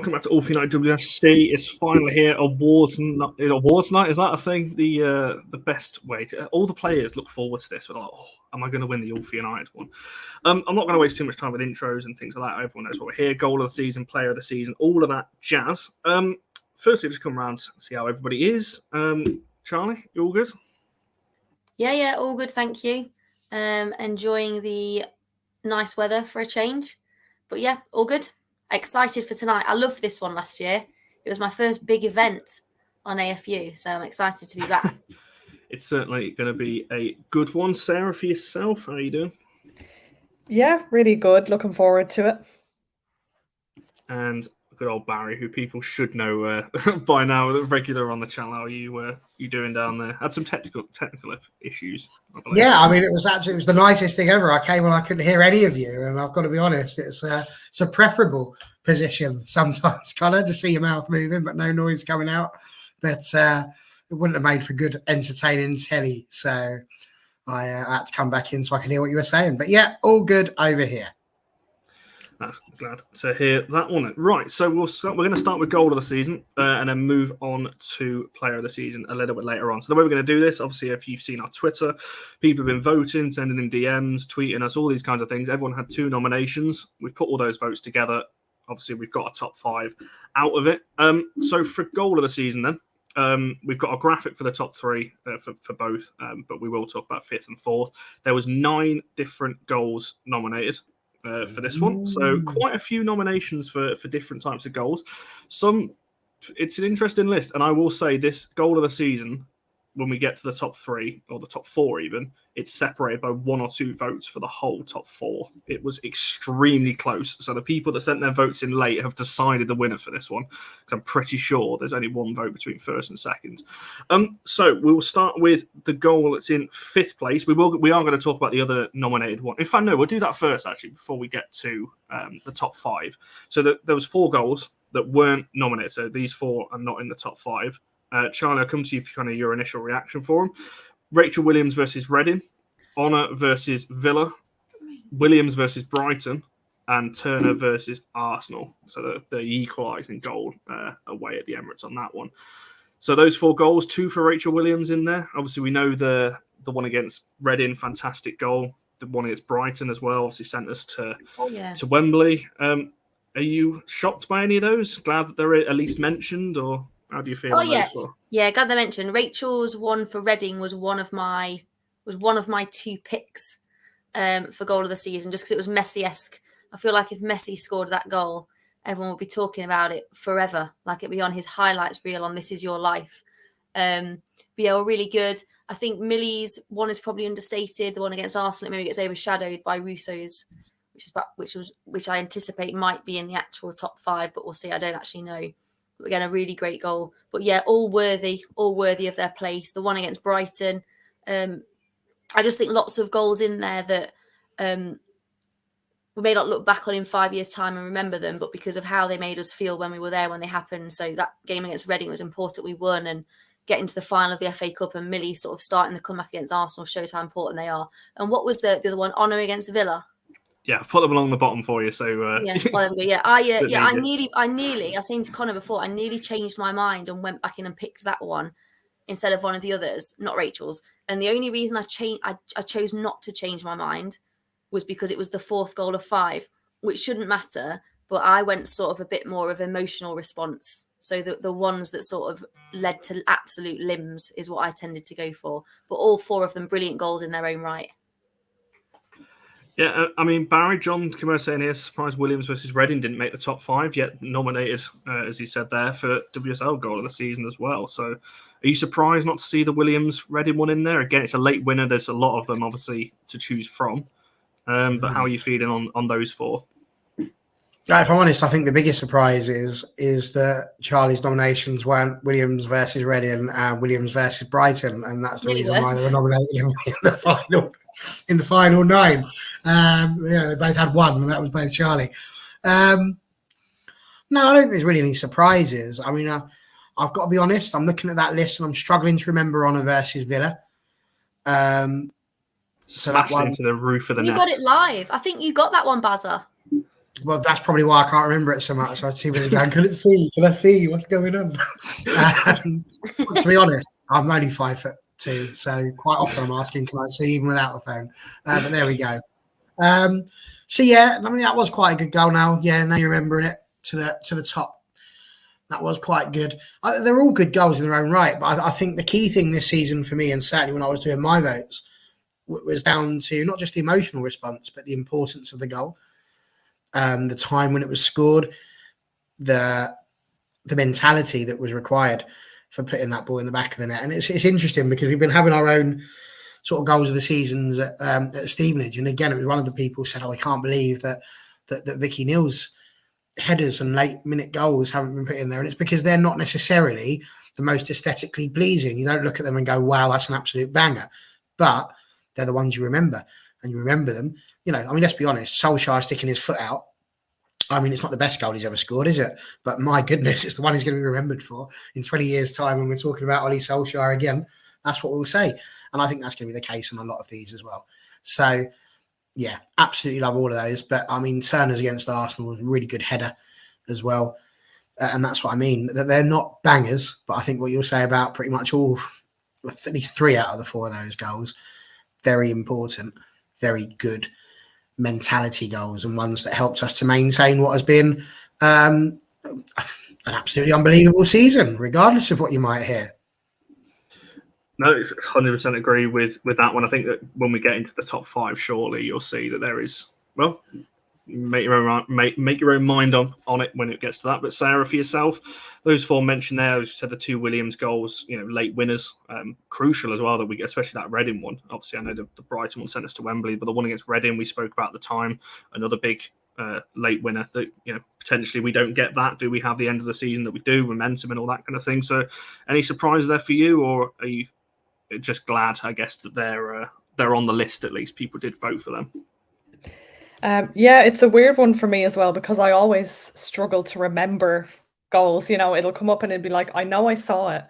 welcome back to All For United WFC. It's finally here. Awards night, is that a thing? The best way to, all the players look forward to this. We're like, oh, am I going to win the All For United one? I'm not going to waste too much time with intros and things like that. Everyone knows what we're here. Goal of the season, player of the season, all of that jazz. Firstly, just come around and see how everybody is. Charlie, you all good? Yeah, all good, thank you. Enjoying the nice weather for a change. But yeah, all good. Excited for tonight. I loved this one last year. It was my first big event on AFU, so I'm excited to be back. It's certainly going to be a good one. Sarah, for yourself, how are you doing? Yeah, really good. Looking forward to it. And good old Barry, who people should know by now, regular on the channel. How are you doing down there? Had some technical issues, I believe. Yeah, I mean, it was the nicest thing ever. I came when I couldn't hear any of you, and I've got to be honest, it's a preferable position sometimes, kind of just see your mouth moving, but no noise coming out. But it wouldn't have made for good, entertaining telly, so I had to come back in so I could hear what you were saying. But yeah, all good over here. That's glad to hear that one. Right, so we're going to start with goal of the season and then move on to player of the season a little bit later on. So the way we're going to do this, obviously, if you've seen our Twitter, people have been voting, sending in DMs, tweeting us, all these kinds of things. Everyone had 2 nominations. We've put all those votes together. Obviously, we've got a top 5 out of it. So for goal of the season then, we've got a graphic for the top 3 for both, but we will talk about 5th and 4th. There was 9 different goals nominated for this one, so quite a few nominations for different types of goals. It's an interesting list, and I will say this goal of the season, when we get to the top 3 or the top 4 even, it's separated by 1 or 2 votes for the whole top 4. It was extremely close, so the people that sent their votes in late have decided the winner for this one, because I'm pretty sure there's only 1 vote between first and second. So we will start with the goal that's in 5th place. We are going to talk about the other nominated one. In fact, no, we'll do that first actually before we get to the top 5. So there was 4 goals that weren't nominated, so these 4 are not in the top 5. Charlie, I'll come to you for kind of your initial reaction for them. Rachel Williams versus Reading, Honor versus Villa, Williams versus Brighton, and Turner versus Arsenal. So the equalising goal away at the Emirates on that one. So those 4 goals, 2 for Rachel Williams in there. Obviously, we know the one against Reading, fantastic goal. The one against Brighton as well, obviously sent us to Wembley. Are you shocked by any of those? Glad that they're at least mentioned, or how do you feel? Yeah, glad they mentioned. Rachel's one for Reading was one of my 2 picks for goal of the season, just because it was Messi-esque. I feel like if Messi scored that goal, everyone would be talking about it forever. Like it'd be on his highlights reel on This Is Your Life. But yeah, we're really good. I think Millie's one is probably understated. The one against Arsenal maybe gets overshadowed by Russo's, which I anticipate might be in the actual top 5, but we'll see. I don't actually know. Again, a really great goal. But yeah, all worthy of their place. The one against Brighton, I just think lots of goals in there that we may not look back on in 5 years' time and remember them, but because of how they made us feel when we were there, when they happened. So that game against Reading was important. We won, and getting to the final of the FA Cup and Millie sort of starting the comeback against Arsenal shows how important they are. And what was the other one? Honor against Villa. Yeah, I've put them along the bottom for you. So I nearly. I've seen to Connor before. I nearly changed my mind and went back in and picked that one instead of one of the others, not Rachel's. And the only reason I chose not to change my mind was because it was the 4th goal of 5, which shouldn't matter. But I went sort of a bit more of emotional response. So the ones that sort of led to absolute limbs is what I tended to go for. But all 4 of them brilliant goals in their own right. Yeah, I mean, Barry, John Commerce saying here, surprised Williams versus Reading didn't make the top 5, yet nominated, as he said there, for WSL goal of the season as well. So are you surprised not to see the Williams-Reading one in there? Again, it's a late winner. There's a lot of them, obviously, to choose from. But how are you feeling on those 4? If I'm honest, I think the biggest surprise is that Charlie's nominations weren't Williams versus Reading and Williams versus Brighton, and that's the reason why they were nominated in the final. In the final 9, they both had 1, and that was both Charlie. No, I don't think there's really any surprises. I mean, I've got to be honest. I'm looking at that list and I'm struggling to remember Honor versus Villa. Smashed into the roof of the net. You got it live. I think you got that one, Bazza. Well, that's probably why I can't remember it so much. I see where it's going. Can I see what's going on? To be honest, I'm only 5'2", so quite often I'm asking, can I see even without the phone? But there we go. So yeah, I mean that was quite a good goal. Now you're remembering it to the top. That was quite good. They're all good goals in their own right, but I think the key thing this season for me, and certainly when I was doing my votes, was down to not just the emotional response, but the importance of the goal. The time when it was scored, the mentality that was required for putting that ball in the back of the net. And it's interesting because we've been having our own sort of goals of the seasons at Stevenage. And again, it was one of the people who said, I can't believe that Vicky Neal's headers and late minute goals haven't been put in there. And it's because they're not necessarily the most aesthetically pleasing. You don't look at them and go, wow, that's an absolute banger. But they're the ones you remember. And you remember them, I mean, let's be honest, Solskjaer sticking his foot out. I mean, it's not the best goal he's ever scored, is it? But my goodness, it's the one he's going to be remembered for in 20 years' time when we're talking about Ollie Solskjaer again. That's what we'll say. And I think that's going to be the case on a lot of these as well. So, yeah, absolutely love all of those. But, I mean, Turner's against Arsenal was a really good header as well. And that's what I mean. That they're not bangers, but I think what you'll say about pretty much all, at least 3 out of the 4 of those goals, very important. Very good mentality goals and ones that helped us to maintain what has been an absolutely unbelievable season, regardless of what you might hear. No, 100% agree with that one. I think that when we get into the top 5, surely you'll see that there is, well, make your own mind on it when it gets to that. But Sarah, for yourself, those 4 mentioned there, as you said, the 2 Williams goals, late winners, crucial as well that we get, especially that Reading one. Obviously, I know the Brighton one sent us to Wembley, but the one against Reading we spoke about at the time, another big late winner that potentially we don't get that. Do we have the end of the season that we do, momentum and all that kind of thing? So, any surprises there for you, or are you just glad, I guess, that they're on the list at least? People did vote for them. Yeah, it's a weird one for me as well because I always struggle to remember goals. It'll come up and it'll be like, I know I saw it,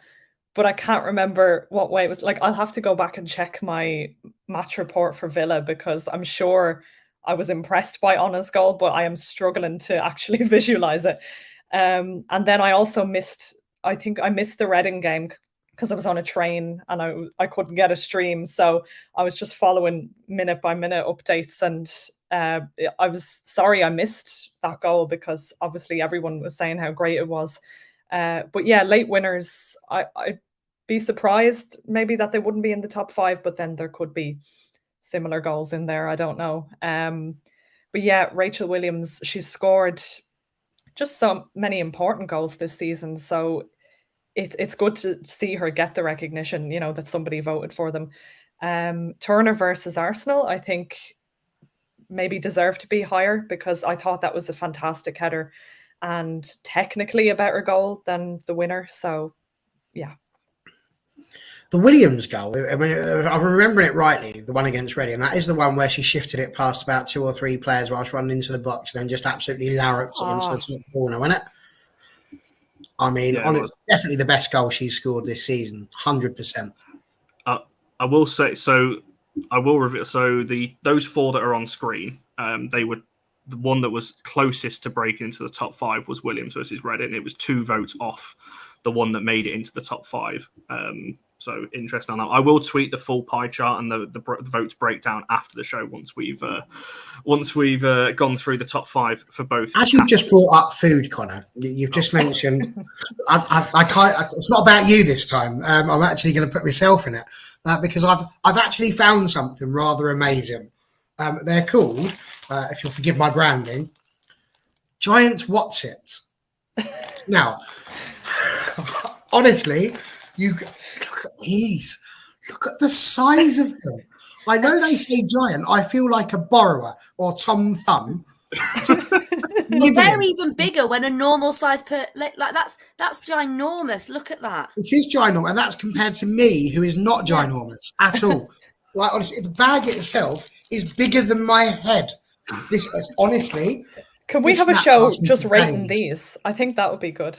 but I can't remember what way it was. Like, I'll have to go back and check my match report for Villa because I'm sure I was impressed by Anna's goal, but I am struggling to actually visualize it. And then I also missed the Reading game because I was on a train and I couldn't get a stream. So I was just following minute by minute updates, and I was sorry I missed that goal because obviously everyone was saying how great it was. But yeah, late winners, I'd be surprised maybe that they wouldn't be in the top 5, but then there could be similar goals in there. I don't know. But yeah, Rachel Williams, she's scored just so many important goals this season. So it's good to see her get the recognition, that somebody voted for them. Turner versus Arsenal, I think maybe deserved to be higher because I thought that was a fantastic header and technically a better goal than the winner. So, yeah. The Williams goal, I mean, if I'm remembering it rightly, the one against Reading, that is the one where she shifted it past about 2 or 3 players whilst running into the box and then just absolutely larruped it into the top corner, wasn't it? I mean, definitely the best goal she's scored this season, 100%. I will say, so I will reveal, so those 4 that are on screen, they were, the one that was closest to breaking into the top 5 was Williams versus Reading. It was 2 votes off the one that made it into the top 5. So interesting on that. I will tweet the full pie chart and the votes breakdown after the show once we've gone through the top 5 for both. As you've just brought up food, Connor, you've just mentioned. I can't. It's not about you this time. I'm actually going to put myself in it because I've actually found something rather amazing. They're called, if you'll forgive my branding, giant Whatsits. Now, honestly, look at these. Look at the size of them. I know they say giant. I feel like a borrower or Tom Thumb. Well, they're even bigger when a normal size that's ginormous. Look at that. It is ginormous, and that's compared to me, who is not ginormous at all. Like, honestly, the bag itself is bigger than my head. This is honestly. Can we have a show just rating these? I think that would be good.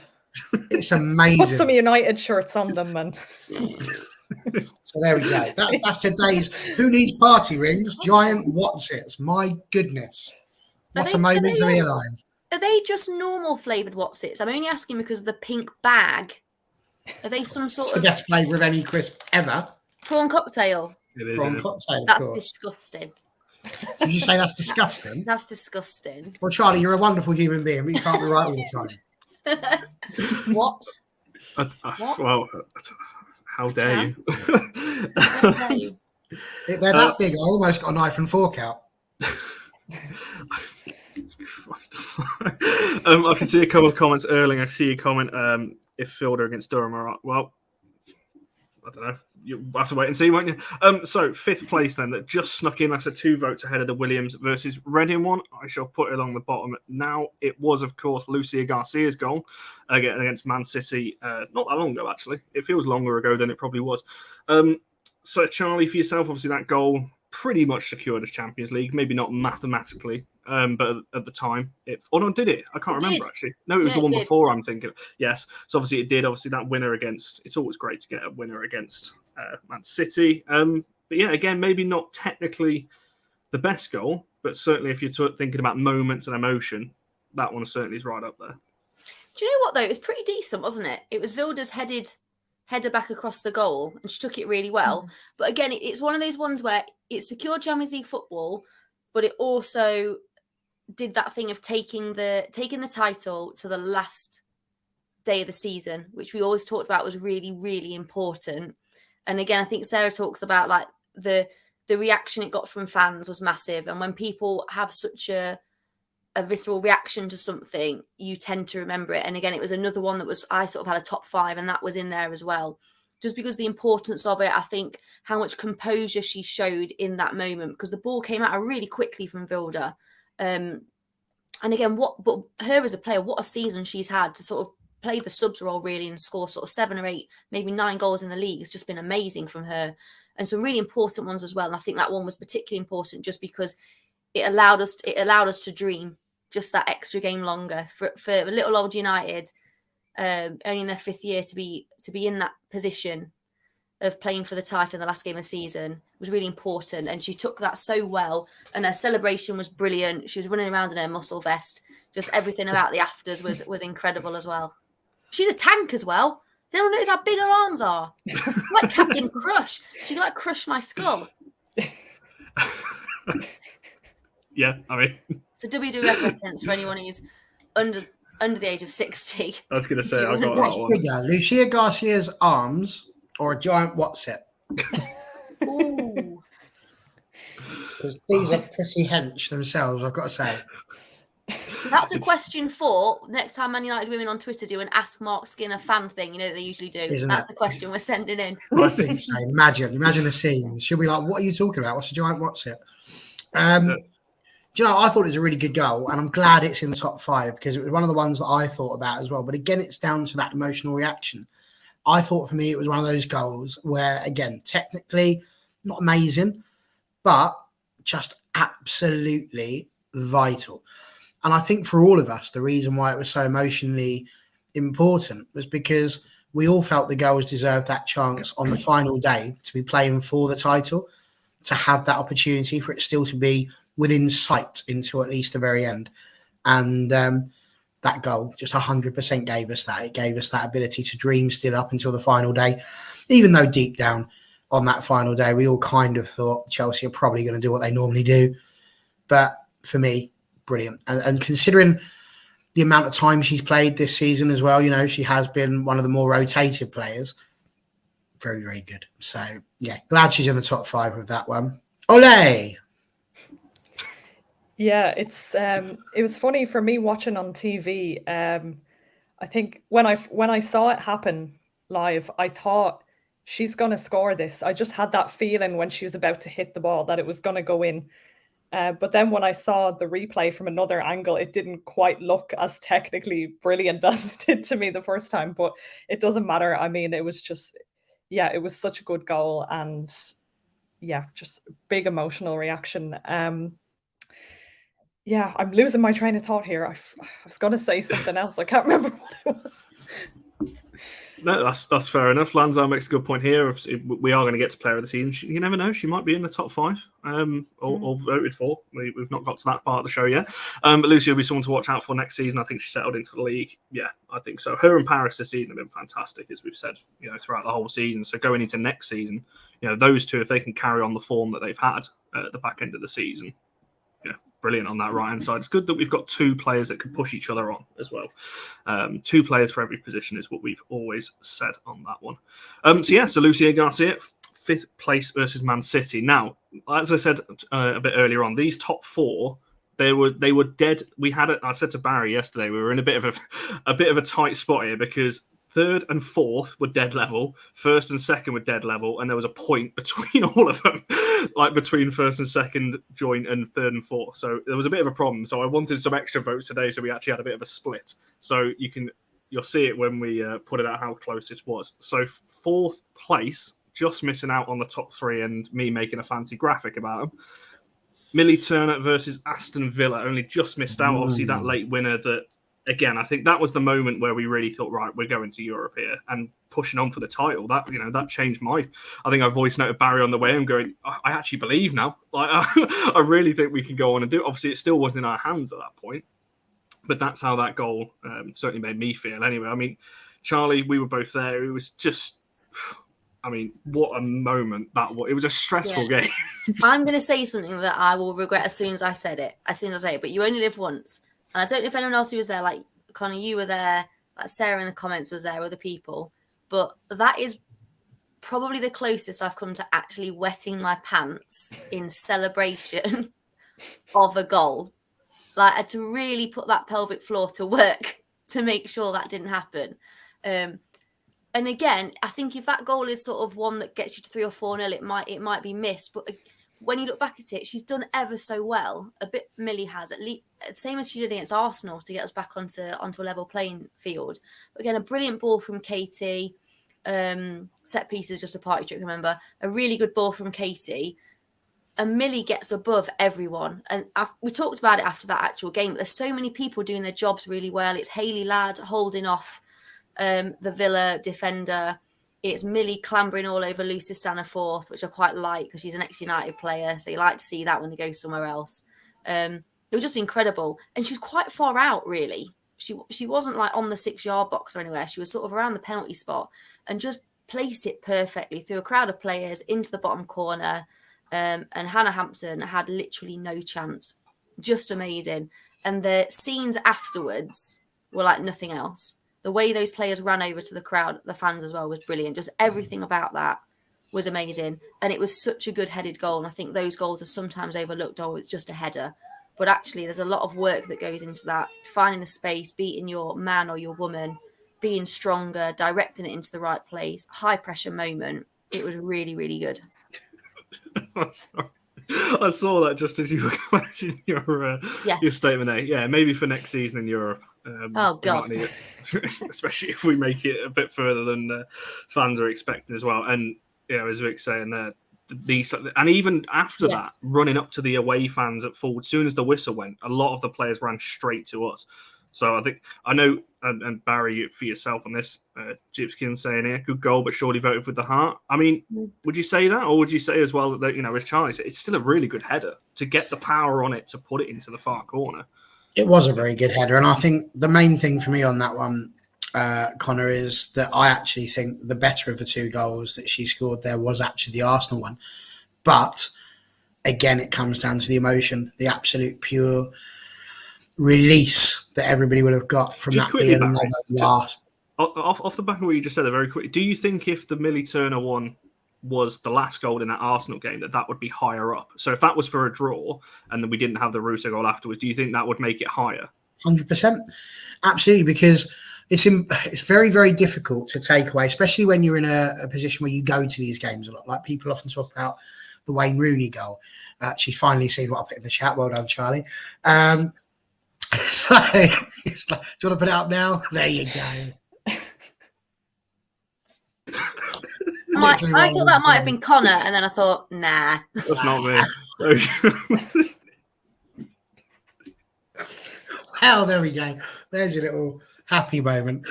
It's amazing. Put some United shirts on them, and so there we go. That's today's Who Needs Party Rings? Giant Whatsits. My goodness. What a moment to be alive. Are they just normal flavoured Whatsits? I'm only asking because of the pink bag. Are they some sort It's the best flavour of any crisp ever. prawn cocktail? It is, Prawn yeah. cocktail, That's of course. disgusting. Did you say that's disgusting? That's disgusting. Well, Charlie, you're a wonderful human being, but you can't be right all the time. What? What? Well, how dare you? How dare you? They're that big. I almost got a knife and fork out. I can see a couple of comments earlier. I see a comment if Fielder against Durham are well, I don't know. You'll have to wait and see, won't you? So fifth place then, that just snuck in. That's 2 votes ahead of the Williams versus Reading one. I shall put it along the bottom now. It was, of course, Lucia Garcia's goal against Man City. Not that long ago, actually. It feels longer ago than it probably was. So Charlie, for yourself, obviously that goal pretty much secured us Champions League. Maybe not mathematically, but at the time, did it? I can't remember actually. No, it was the one before. I'm thinking. Yes, so obviously it did. Obviously that winner against. It's always great to get a winner against Man City. But yeah, again, maybe not technically the best goal, but certainly if you're thinking about moments and emotion, that one certainly is right up there. Do you know what though? It was pretty decent, wasn't it? It was Vilda's header back across the goal, and she took it really well. But again, it's one of those ones where it secured Champions League football, but it also did that thing of taking the title to the last day of the season, which we always talked about was really, really important. And again, I think Sarah talks about like the reaction it got from fans was massive, and when people have such a visceral reaction to something, you tend to remember it. And again, it was another one that I sort of had a top 5, and that was in there as well. Just because the importance of it, I think how much composure she showed in that moment, because the ball came at her really quickly from Vilda. And again, but her as a player, what a season she's had to sort of play the subs role really and score sort of 7 or 8, maybe 9 goals in the league. It's just been amazing from her, and some really important ones as well. And I think that one was particularly important just because it allowed us to dream just that extra game longer for little old United, only in their 5th year to be in that position of playing for the title in the last game of the season was really important. And she took that so well, and her celebration was brilliant. She was running around in her muscle vest. Just everything about the afters was incredible as well. She's a tank as well. They don't notice how big her arms are. Like Captain Crush. She can crush my skull. Yeah, I mean, it's a WWF reference for anyone who's under the age of 60. I was going to say, I got that What's one. bigger, Lucia Garcia's arms or a giant Whatsit? Ooh. Because these are pretty hench themselves, I've got to say. That's a question for next time Man United women on Twitter do an Ask Mark Skinner fan thing, that they usually do. That's the question we're sending in. I think so. Imagine the scene. She'll be like, what are you talking about? What's a giant Whatsit? Do you know, I thought it was a really good goal, and I'm glad it's in the top 5 because it was one of the ones that I thought about as well. But again, it's down to that emotional reaction. I thought for me it was one of those goals where, again, technically not amazing, but just absolutely vital. And I think for all of us, the reason why it was so emotionally important was because we all felt the girls deserved that chance on the final day to be playing for the title, to have that opportunity for it still to be within sight until at least the very end. And that goal just 100% gave us that. It gave us that ability to dream still up until the final day, even though deep down on that final day, we all kind of thought Chelsea are probably going to do what they normally do. But for me, brilliant. And considering the amount of time she's played this season as well, she has been one of the more rotated players. Very, very good. So, yeah, glad she's in the top 5 with that one. Ole! Yeah, it was funny for me watching on TV. I think when I saw it happen live, I thought she's going to score this. I just had that feeling when she was about to hit the ball that it was going to go in. But then when I saw the replay from another angle, it didn't quite look as technically brilliant as it did to me the first time. But it doesn't matter. I mean, it was just, it was such a good goal, and just big emotional reaction. I'm losing my train of thought here. I was going to say something else. I can't remember what it was. No, that's fair enough. Lanzar makes a good point here. If we are going to get to player of the season. You never know; she might be in the top 5, or voted for. We've not got to that part of the show yet. But Lucy will be someone to watch out for next season. I think she settled into the league. Yeah, I think so. Her and Paris this season have been fantastic, as we've said, throughout the whole season. So going into next season, those two, if they can carry on the form that they've had at the back end of the season, brilliant on that right-hand side. It's good that we've got 2 players that can push each other on as well. 2 players for every position is what we've always said on that one. So Lucia Garcia, 5th place versus Man City. Now, as I said a bit earlier on, these top 4, they were dead. I said to Barry yesterday, we were in a bit of a tight spot here because 3rd and 4th were dead level, 1st and 2nd were dead level, and there was a point between all of them, like between 1st and 2nd joint and 3rd and 4th. So there was a bit of a problem. So I wanted some extra votes today, so we actually had a bit of a split. So you'll see it when we put it out how close this was. So 4th place, just missing out on the top 3, and me making a fancy graphic about them. Millie Turner versus Aston Villa, only just missed out. Obviously, that late winner that. Again, I think that was the moment where we really thought, right, we're going to Europe here and pushing on for the title. That that changed my. I think I voice noted Barry on the way. I'm going. I actually believe now. Like I really think we can go on and do it. Obviously, it still wasn't in our hands at that point, but that's how that goal certainly made me feel. Anyway, I mean, Charlie, we were both there. It was just. I mean, what a moment that was. It was a stressful game. I'm going to say something that I will regret as soon as I say it. But you only live once. And I don't know if anyone else who was there, like Connor, you were there, like Sarah in the comments was there, other people. But that is probably the closest I've come to actually wetting my pants in celebration of a goal. Like, I had to really put that pelvic floor to work to make sure that didn't happen. And again, I think if that goal is sort of one that gets you to 3 or 4-0, it might be missed. But when you look back at it, she's done ever so well. A bit Millie has, at least, same as she did against Arsenal to get us back onto a level playing field. But again, a brilliant ball from Katie. Set pieces, just a party trick, remember. A really good ball from Katie. And Millie gets above everyone. And we talked about it after that actual game. But there's so many people doing their jobs really well. It's Hayley Ladd holding off the Villa defender. It's Millie clambering all over Lucy Staniforth, which I quite like because she's an ex-United player. So you like to see that when they go somewhere else. It was just incredible. And she was quite far out, really. She wasn't like on the 6-yard box or anywhere. She was sort of around the penalty spot and just placed it perfectly through a crowd of players into the bottom corner. And Hannah Hampton had literally no chance. Just amazing. And the scenes afterwards were like nothing else. The way those players ran over to the crowd, the fans as well, was brilliant. Just everything about that was amazing. And it was such a good headed goal. And I think those goals are sometimes overlooked. Oh, it's just a header. But actually, there's a lot of work that goes into that. Finding the space, beating your man or your woman, being stronger, directing it into the right place. High pressure moment. It was really, really good. I saw that just as you were closing your statement there. Yeah, maybe for next season in Europe. Oh, God. Especially if we make it a bit further than fans are expecting as well. And, as Vic's saying, and even after that, running up to the away fans at full, as soon as the whistle went, a lot of the players ran straight to us. So I know, and Barry, for yourself on this, Gypskin saying here, good goal, but surely voted with the heart. I mean, would you say that? Or would you say as well that, as Charlie said, it's still a really good header to get the power on it to put it into the far corner? It was a very good header. And I think the main thing for me on that one, Connor, is that I actually think the better of the 2 goals that she scored there was actually the Arsenal one. But again, it comes down to the emotion, the absolute pure release that everybody would have got from just that being another last. Off the back of what you just said, very quickly, do you think if the Millie Turner one was the last goal in that Arsenal game, that would be higher up? So if that was for a draw and then we didn't have the Russo goal afterwards, do you think that would make it higher? 100%. Absolutely, because it's very, very difficult to take away, especially when you're in a position where you go to these games a lot. Like people often talk about the Wayne Rooney goal. Actually, finally seen what I put in the chat. Well done, Charlie. So it's like, do you want to put it up now? There you go. I thought that might have been Connor, and then I thought, nah. That's not me. Well, there we go. There's your little happy moment.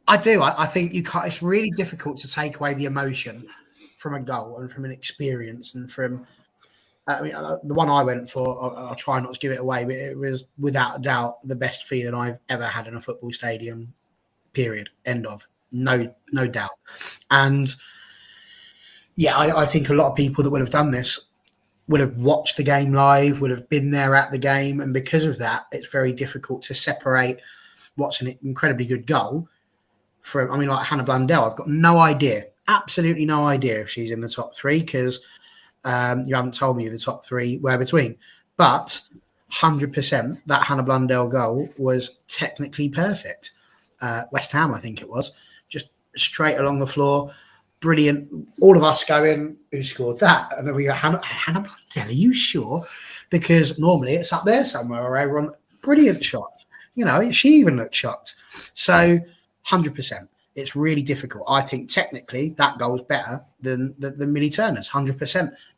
I do. I think you can't. It's really difficult to take away the emotion from a goal and from an experience and from. The one I went for, I'll try not to give it away, but it was without a doubt the best feeling I've ever had in a football stadium. Period. End of. No doubt. And yeah, I think a lot of people that would have done this would have watched the game live, would have been there at the game, and because of that, it's very difficult to separate what's an incredibly good goal from. I mean, like Hannah Blundell, I've got no idea, absolutely no idea if she's in the top three because you haven't told me who the top three were between. But 100%, that Hannah Blundell goal was technically perfect. West Ham, I think it was, just straight along the floor. Brilliant. All of us going, who scored that? And then we go, Hannah Blundell, are you sure? Because normally it's up there somewhere or over on. Brilliant shot. You know, she even looked shocked. So 100%. It's really difficult. I think technically that goal is better than Millie Turner's, 100%.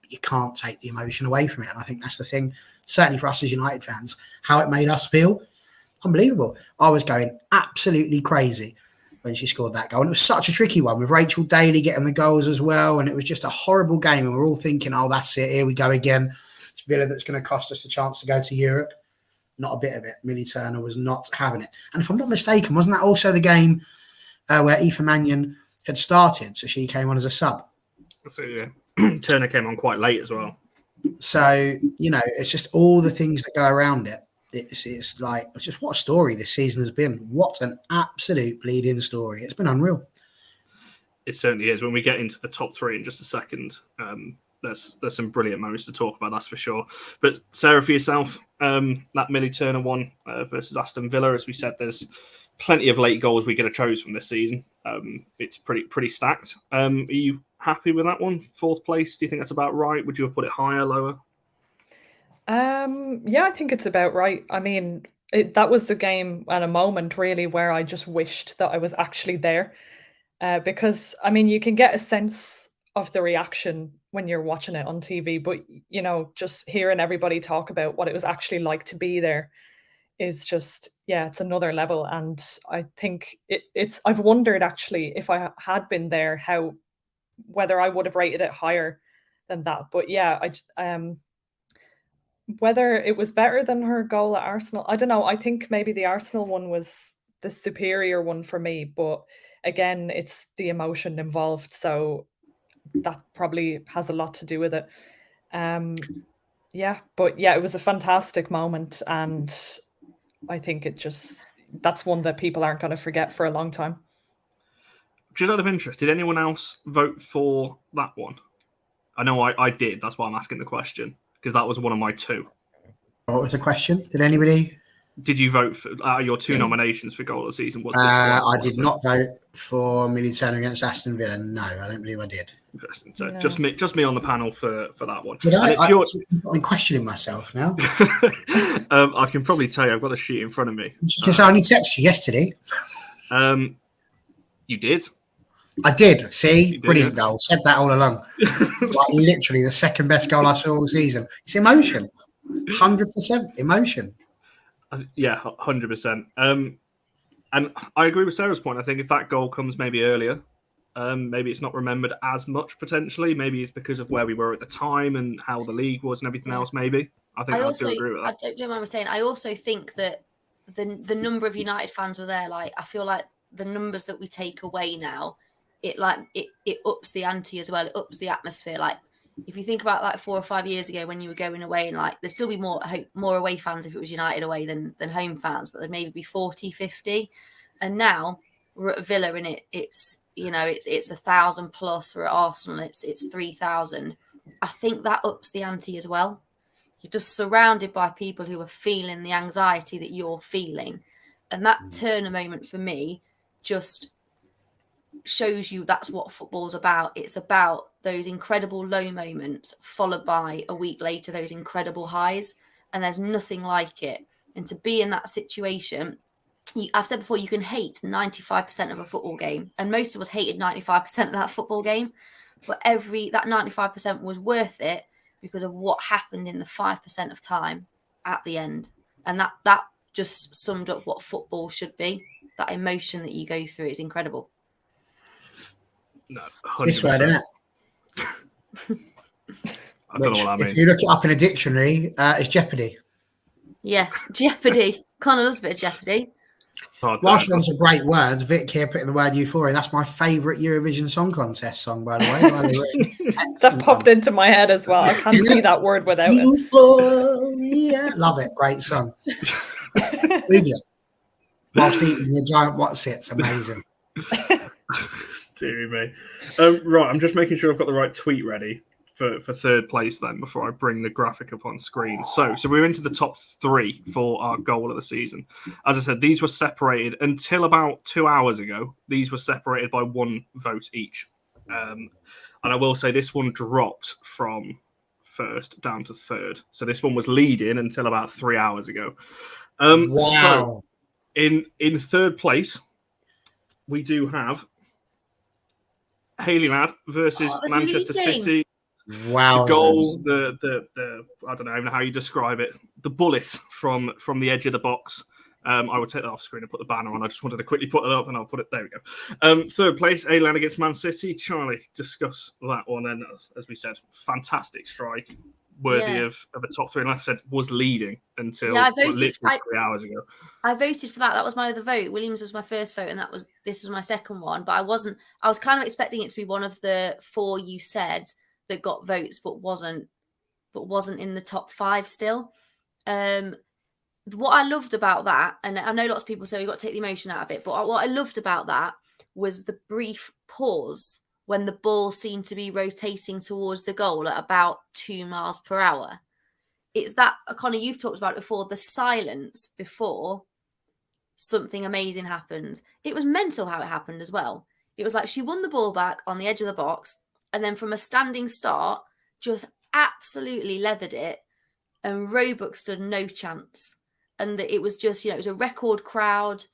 But you can't take the emotion away from it. And I think that's the thing, certainly for us as United fans, how it made us feel. Unbelievable. I was going absolutely crazy when she scored that goal. And it was such a tricky one with Rachel Daly getting the goals as well. And it was just a horrible game. And we're all thinking, oh, that's it. Here we go again. It's Villa that's going to cost us the chance to go to Europe. Not a bit of it. Millie Turner was not having it. And if I'm not mistaken, wasn't that also the game where Aoife Mannion had started? So she came on as a sub. So, yeah. Turner came on quite late as well. So, you know, it's just all the things that go around it. It's like, it's just what a story this season has been. What an absolute bleeding story. It's been unreal. It certainly is. When we get into the top three in just a second, there's some brilliant moments to talk about, that's for sure. But Sarah, for yourself, that Millie Turner one versus Aston Villa, as we said, there's plenty of late goals we could have chose from this season. It's pretty stacked. Are you happy with that one? Fourth place, do you think that's about right? Would you have put it higher, lower? Yeah, I think it's about right. I mean, that was a game and a moment really where I just wished that I was actually there. Because, I mean, you can get a sense of the reaction when you're watching it on TV, but, you know, just hearing everybody talk about what it was actually like to be there is just, yeah, it's another level. And I think I've wondered actually if I had been there, whether I would have rated it higher than that. But yeah, whether it was better than her goal at Arsenal, I don't know. I think maybe the Arsenal one was the superior one for me, but again, it's the emotion involved, so that probably has a lot to do with it. But it was a fantastic moment, and I think that's one that people aren't going to forget for a long time. Just out of interest, did anyone else vote for that one? I know I did. That's why I'm asking the question, because that was one of my two. What was the question? Did anybody? Did you vote for your two nominations for goal of the season? I did not vote for Millie Turner against Aston Villa. No, I don't believe I did. Interesting. So just me on the panel for that one. Did I? I'm questioning myself now. I can probably tell you. I've got the sheet in front of me. Just I only texted you yesterday. You did. I did. See, brilliant yeah. goal. Said that all along. Like literally the second best goal I saw all season. It's emotion. 100% emotion. Yeah, 100%. And I agree with Sarah's point. I think if that goal comes maybe earlier, maybe it's not remembered as much potentially. Maybe it's because of where we were at the time and how the league was and everything else. Maybe I do agree with that. I don't mind saying. I also think that the number of United fans were there. Like, I feel like the numbers that we take away now, it ups the ante as well. It ups the atmosphere. Like, if you think about like 4 or 5 years ago when you were going away, and like there'd still be more away fans if it was United away than home fans, but there'd maybe be 40, 50. And now we're at Villa and it's 1,000 plus. We're at Arsenal, it's 3,000. I think that ups the ante as well. You're just surrounded by people who are feeling the anxiety that you're feeling. And that Turner moment for me just shows you that's what football's about. It's about those incredible low moments followed by a week later those incredible highs, and there's nothing like it. And to be in that situation, I've said before, you can hate 95% of a football game, and most of us hated 95% of that football game, but that 95% was worth it because of what happened in the 5% of time at the end. And that just summed up what football should be. that emotion that you go through is incredible. No, This word, 100%. isn't it? I don't know what that If means. you look it up in a dictionary, it's Jeopardy. Yes, Jeopardy. Connor loves a bit of Jeopardy. Whilst we're on some great words, Vic here put in the word euphoria. That's my favourite Eurovision Song Contest song, by the way. That popped into my head as well. I can't see that word without it. Euphoria. Love it. Great song. Google it. Whilst eating your giant what's it's amazing. Dear me. Right, I'm just making sure I've got the right tweet ready for third place then before I bring the graphic up on screen. So we're into the top 3 for our goal of the season. As I said, these were separated until about 2 hours ago. These were separated by 1 vote each. And I will say this one dropped from first down to third. So this one was leading until about 3 hours ago. Wow. So in third place, we do have Haley Ladd versus Manchester City. Wow. The goal, the I don't know how you describe it. The bullet from the edge of the box. I will take that off screen and put the banner on. I just wanted to quickly put it up and I'll put it. There we go. Third place, Haley Ladd against Man City. Charlie, discuss that one. And as we said, fantastic strike, worthy of a top 3. And like I said, was leading until literally 3 hours ago. I voted for that. That was my other vote. Williams was my first vote, and this was my second one. But I was kind of expecting it to be one of the 4 you said that got votes, but wasn't in the top 5 still. What I loved about that, and I know lots of people say we've got to take the emotion out of it, but what I loved about that was the brief pause when the ball seemed to be rotating towards the goal at about 2 miles per hour. It's that, Connor, you've talked about it before, the silence before something amazing happens. It was mental how it happened as well. It was like she won the ball back on the edge of the box, and then from a standing start, just absolutely leathered it, and Roebuck stood no chance. And it was just, it was a record crowd.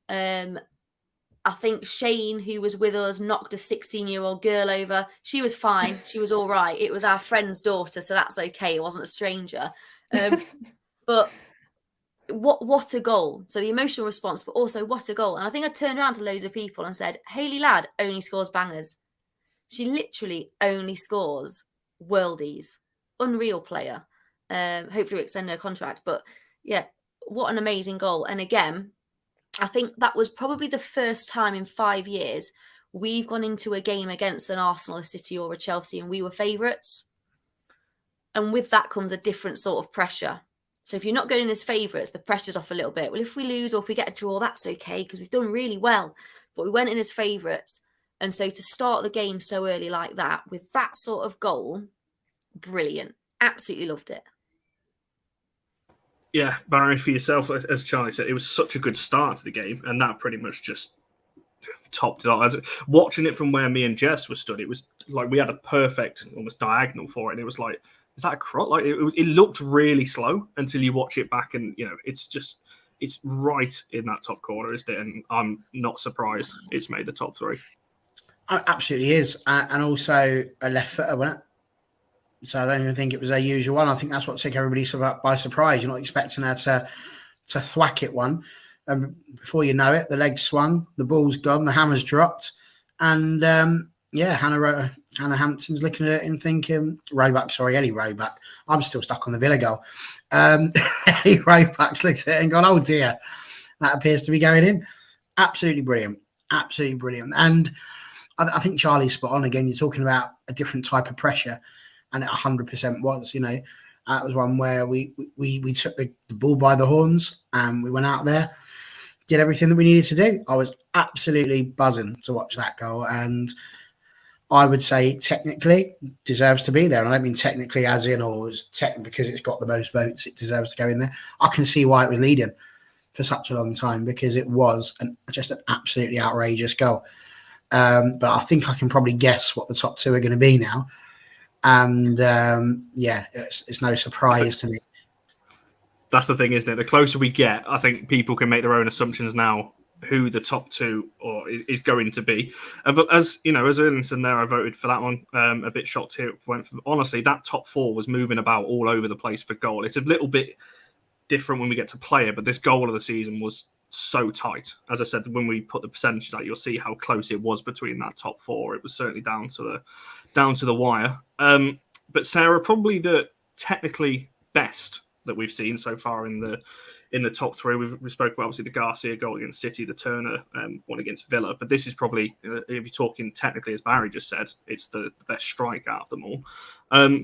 I think Shane, who was with us, knocked a 16-year-old girl over. She was fine. She was all right. It was our friend's daughter, so that's okay. It wasn't a stranger. But what a goal. So the emotional response, but also what a goal. And I think I turned around to loads of people and said, Haley Ladd only scores bangers. She literally only scores worldies. Unreal player. Hopefully we extend her contract. But yeah, what an amazing goal. And again, I think that was probably the first time in 5 years we've gone into a game against an Arsenal, a City or a Chelsea and we were favourites. And with that comes a different sort of pressure. So if you're not going in as favourites, the pressure's off a little bit. Well, if we lose or if we get a draw, that's okay because we've done really well. But we went in as favourites. And so to start the game so early like that, with that sort of goal, brilliant. Absolutely loved it. Yeah, Barry, for yourself, as Charlie said, it was such a good start to the game, and that pretty much just topped it off. Watching it from where me and Jess were stood, it was like we had a perfect, almost diagonal for it, and it was like, is that a crop? Like it looked really slow until you watch it back, and it's right in that top corner, isn't it? And I'm not surprised it's made the top 3. It absolutely is, and also a left footer, wasn't it? So I don't even think it was their usual one. I think that's what took everybody by surprise. You're not expecting her to thwack it one. And before you know it, the legs swung, the ball's gone, the hammer's dropped. And Hannah Hampton's looking at it and thinking, Eddie Roebuck. I'm still stuck on the Villa goal. Eddie Roebuck's looked at it and gone, oh dear, that appears to be going in. Absolutely brilliant. Absolutely brilliant. And I think Charlie's spot on again. You're talking about a different type of pressure. And it 100% was, that was one where we took the ball by the horns and we went out there, did everything that we needed to do. I was absolutely buzzing to watch that goal. And I would say technically deserves to be there. And I don't mean technically as in because it's got the most votes, it deserves to go in there. I can see why it was leading for such a long time because it was just an absolutely outrageous goal. But I think I can probably guess what the top 2 are going to be now. And it's no surprise to me. That's the thing, isn't it? The closer we get, I think people can make their own assumptions now who the top 2 is going to be. But as Erling said there, I voted for that one. A bit shocked here. Honestly, that top 4 was moving about all over the place for goal. It's a little bit different when we get to play it, but this goal of the season was so tight. As I said, when we put the percentages out, you'll see how close it was between that top four. It was certainly down to the wire. But Sarah, probably the technically best that we've seen so far in the top three. We spoke about obviously the Garcia goal against City, the Turner one against Villa, but this is probably, if you're talking technically, as Barry just said, it's the best strike out of them all.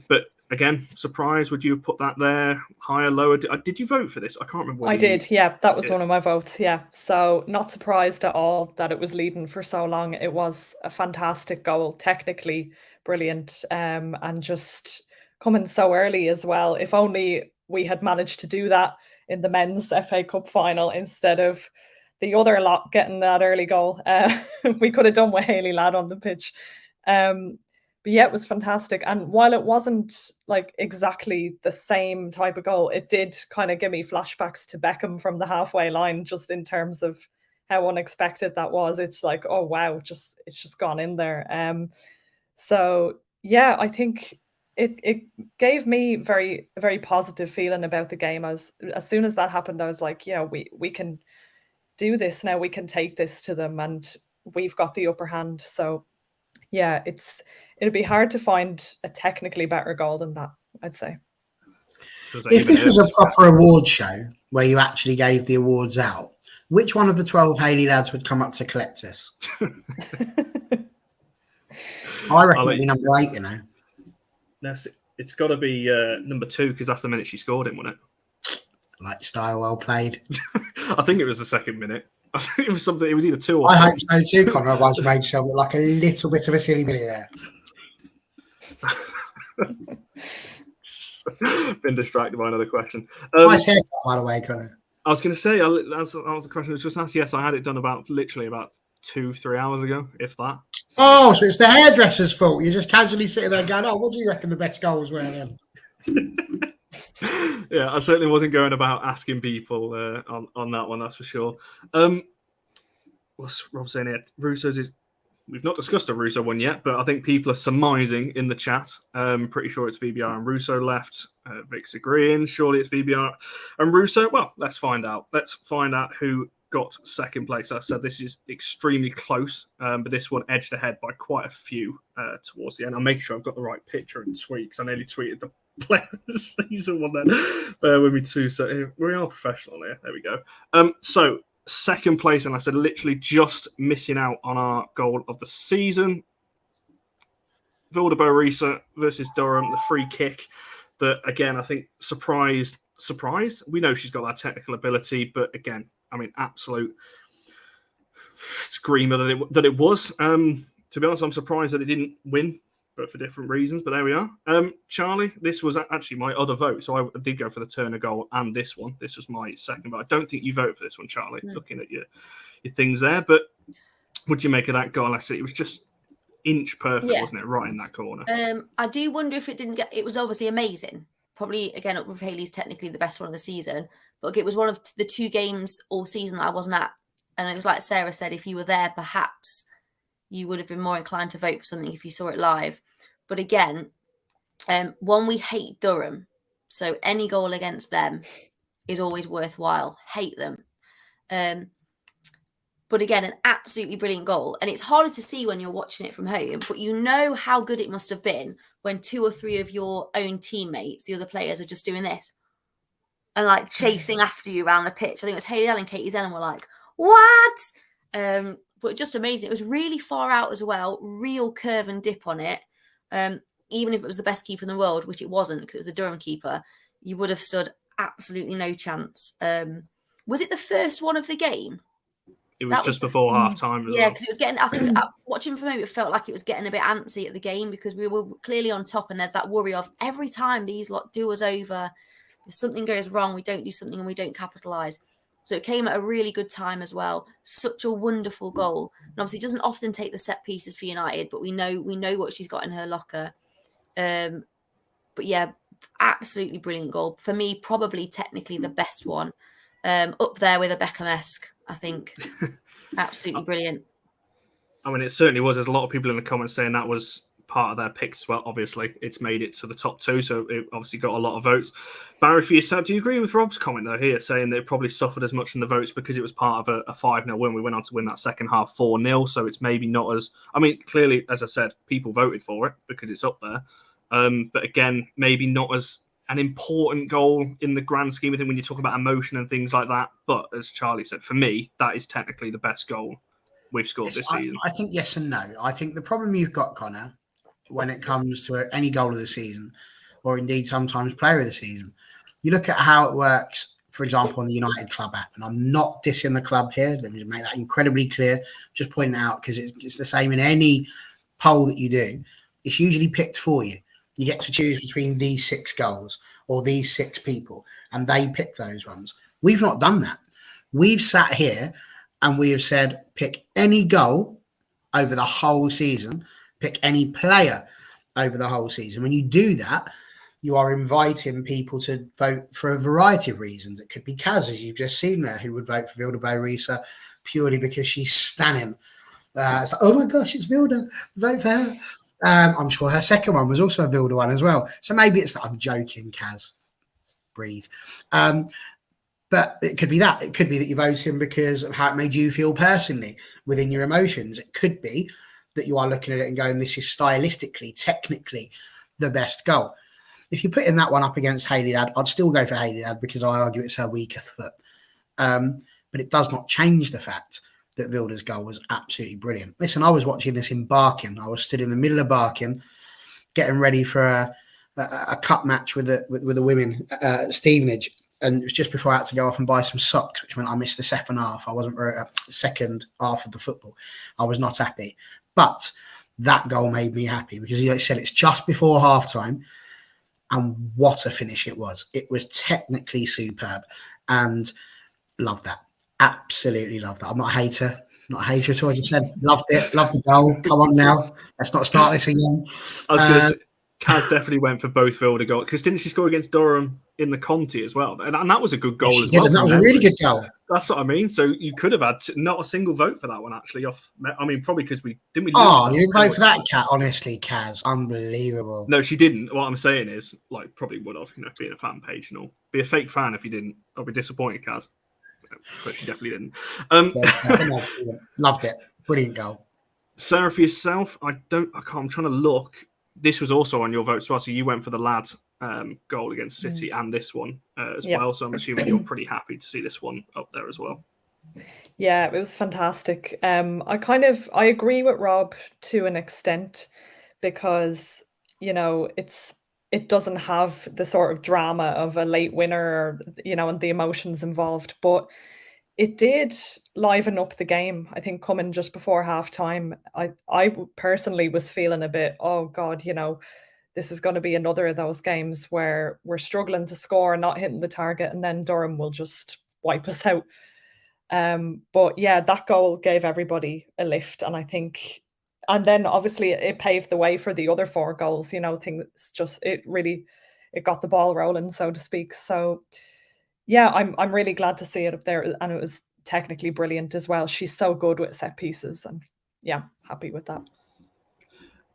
But again, surprise, would you have put that there higher, lower? Did you vote for this? I can't remember. I did, yeah. That was one of my votes, yeah. So not surprised at all that it was leading for so long. It was a fantastic goal, technically brilliant, and just coming so early as well. If only we had managed to do that in the men's FA Cup final instead of the other lot getting that early goal. We could have done with Hayley Ladd on the pitch. But yeah, it was fantastic. And while it wasn't like exactly the same type of goal, it did kind of give me flashbacks to Beckham from the halfway line, just in terms of how unexpected that was. It's like, oh wow, it's just gone in there. So yeah, I think it gave me very, very positive feeling about the game. As soon as that happened, I was like, yeah, we can do this now. We can take this to them, and we've got the upper hand. So yeah, it'd be hard to find a technically better goal than that, I'd say. If this was a proper award show where you actually gave the awards out, which one of the 12 Hayley lads would come up to collect this? I reckon it'd be number 8, you know. It's got to be number 2, because that's the minute she scored him, wasn't it? Like style, well played. I think it was the second minute. I think it was something. It was either 2 or. I hope so too, Connor. Otherwise, you made yourself look like a little bit of a silly millionaire. Been distracted by another question. Nice haircut, by the way, Connor. I was going to say, that was the question I was just asked. Yes, I had it done literally about 2-3 hours ago, if that. So it's the hairdresser's fault. You're just casually sitting there going, "Oh, what do you reckon the best goals were then?" Yeah, I certainly wasn't going about asking people on that one. That's for sure. What's Rob saying here? Russo's is. We've not discussed a Russo one yet, but I think people are surmising in the chat. Pretty sure it's VBR and Russo left. Vic's agreeing. Surely it's VBR and Russo. Well, let's find out. Let's find out who got second place. As I said, this is extremely close, but this one edged ahead by quite a few towards the end. I'll make sure I've got the right picture and tweet, because I nearly tweeted the player of the season one there. Bear with me too. So we are professional here. There we go. So second place, and I said literally just missing out on our goal of the season. Vilda Borisa versus Durham, the free kick that, again, I think surprised. We know she's got that technical ability, but again, I mean, absolute screamer that it was. To be honest, I'm surprised that it didn't win, but for different reasons. But there we are. Charlie, this was actually my other vote. So I did go for the Turner goal and this one. This was my second, but I don't think you voted for this one, Charlie, looking at your things there. But what'd you make of that goal? I see it was just inch perfect, wasn't it? Right in that corner. I do wonder if it didn't get, it was obviously amazing. Probably, again, up with Hayley's technically the best one of the season. But it was one of the 2 games all season that I wasn't at. And it was like Sarah said, if you were there, perhaps you would have been more inclined to vote for something if you saw it live. But again, one, we hate Durham. So any goal against them is always worthwhile. Hate them. But again, an absolutely brilliant goal. And it's harder to see when you're watching it from home, but you know how good it must have been when 2 or 3 of your own teammates, the other players, are just doing this and like chasing after you around the pitch. I think it was Hayley Allen and Katie Zellen were like, what? But just amazing. It was really far out as well. Real curve and dip on it. Even if it was the best keeper in the world, which it wasn't because it was the Durham keeper, you would have stood absolutely no chance. Was it the first one of the game? It was just before half time. Yeah, because it was getting, I think watching from home, it felt like it was getting a bit antsy at the game because we were clearly on top, and there's that worry of every time these lot do us over, if something goes wrong, we don't do something and we don't capitalise. So it came at a really good time as well. Such a wonderful goal. And obviously doesn't often take the set pieces for United, but we know what she's got in her locker. But yeah, absolutely brilliant goal. For me, probably technically the best one. Up there with a Beckham-esque, I think. Absolutely brilliant. I mean, it certainly was. There's a lot of people in the comments saying that was part of their picks as well. Obviously, it's made it to the top 2, so it obviously got a lot of votes. Barry, for yourself, do you agree with Rob's comment though here, saying that it probably suffered as much in the votes because it was part of a 5-0 win? We went on to win that second half 4-0, so it's maybe not as... I mean, clearly, as I said, people voted for it because it's up there. But again, maybe not as an important goal in the grand scheme of things when you talk about emotion and things like that. But as Charlie said, for me, that is technically the best goal we've scored this season. I think yes and no. I think the problem you've got, Connor, when it comes to any goal of the season, or indeed sometimes player of the season, you look at how it works, for example, on the United Club app. And I'm not dissing the club here. Let me make that incredibly clear. Just pointing out, because it's the same in any poll that you do. It's usually picked for you. You get to choose between these 6 goals or these 6 people, and they pick those ones. We've not done that. We've sat here and we have said, pick any goal over the whole season, pick any player over the whole season. When you do that, you are inviting people to vote for a variety of reasons. It could be Kaz, as you've just seen there, who would vote for Vilda Boerisa purely because she's stunning. It's like, oh my gosh, it's Vilda, vote for her. I'm sure her second one was also a Vilda one as well. So maybe it's that. I'm joking, Kaz. Breathe. But it could be that. It could be that you vote him because of how it made you feel personally within your emotions. It could be that you are looking at it and going, this is stylistically, technically the best goal. If you're putting that one up against Hayley Ladd, I'd still go for Hayley Ladd because I argue it's her weaker foot. But it does not change the fact that Vilda's goal was absolutely brilliant. Listen, I was watching this in Barking. I was stood in the middle of Barking getting ready for a cup match with the women at Stevenage. And it was just before I had to go off and buy some socks, which meant I missed the second half. I wasn't very second half of the football. I was not happy. But that goal made me happy because, like I said, it's just before halftime. And what a finish it was. It was technically superb and loved that. Absolutely loved that. I'm not a hater. Not a hater at all. I just said, loved it. Loved the goal. Come on now. Let's not start this again. I was going to say, Kaz definitely went for both Vilda goals because didn't she score against Durham in the Conti as well? And that was a good goal as well. And that was a really good goal. That's what I mean. So you could have had not a single vote for that one actually. I mean, probably because we didn't. Oh, you didn't vote for that, Kat? Honestly, Kaz, unbelievable. No, she didn't. What I'm saying is, like, probably would have, being a fan page and all. Be a fake fan if you didn't. I'll be disappointed, Kaz. But she definitely didn't. Loved it. Brilliant goal. Sarah, for yourself, I'm trying to look. This was also on your vote as well. So you went for the Ladd goal against City and this one as well. So I'm assuming you're pretty happy to see this one up there as well. Yeah, it was fantastic. I agree with Rob to an extent because, it doesn't have the sort of drama of a late winner or, and the emotions involved, but it did liven up the game. I think coming just before halftime, I personally was feeling a bit, oh God, this is going to be another of those games where we're struggling to score and not hitting the target, and then Durham will just wipe us out. But yeah, that goal gave everybody a lift, and I think, and then obviously it paved the way for the other 4 goals. It got the ball rolling, so to speak. So yeah, I'm really glad to see it up there, and it was technically brilliant as well. She's so good with set pieces, and yeah, happy with that.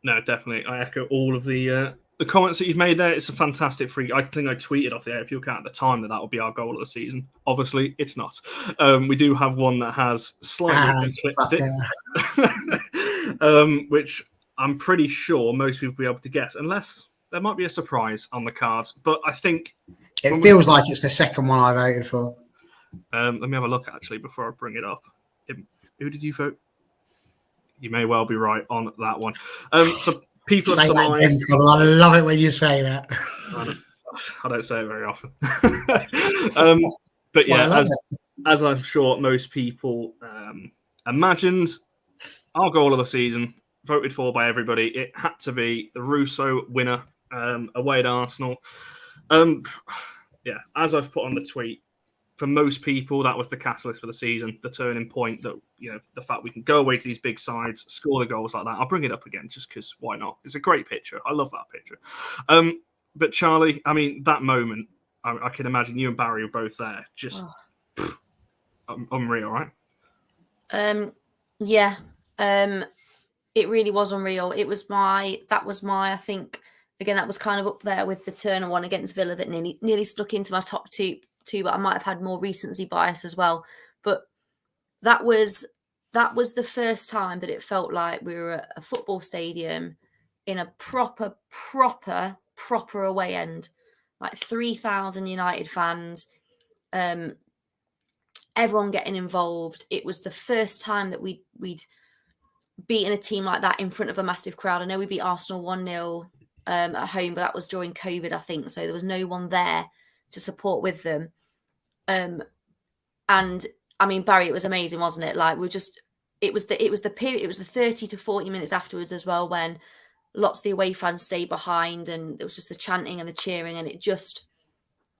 No, definitely. I echo all of the comments that you've made there. It's a fantastic free. I think I tweeted off the air, if you count at the time, that would be our goal of the season. Obviously, it's not. We do have one that has slightly eclipsed it, which I'm pretty sure most people will be able to guess, unless there might be a surprise on the cards. But I think it feels like it's the second one I voted for. Let me have a look, actually, before I bring it up. Who did you vote? You may well be right on that one. So people have surmised... I love it when you say that. I don't say it very often. But yeah, as I'm sure most people imagined, our goal of the season, voted for by everybody, it had to be the Russo winner away at Arsenal. Yeah, as I've put on the tweet, for most people, that was the catalyst for the season, the turning point, that the fact we can go away to these big sides, score the goals like that. I'll bring it up again just because why not? It's a great picture. I love that picture. But Charlie, I mean, that moment, I can imagine you and Barry were both there. Just unreal, right? Yeah. It really was unreal. That was my, I think, again, that was kind of up there with the Turner one against Villa that nearly snuck into my top two, but I might have had more recency bias as well. But that was the first time that it felt like we were at a football stadium in a proper away end, like 3,000 United fans, everyone getting involved. It was the first time that we'd beaten a team like that in front of a massive crowd. I know we beat Arsenal 1-0 at home, but that was during COVID, I think. So there was no one there to support with them. And I mean, Barry, it was amazing, wasn't it? Like it was the period, it was the 30 to 40 minutes afterwards as well, when lots of the away fans stayed behind and it was just the chanting and the cheering. And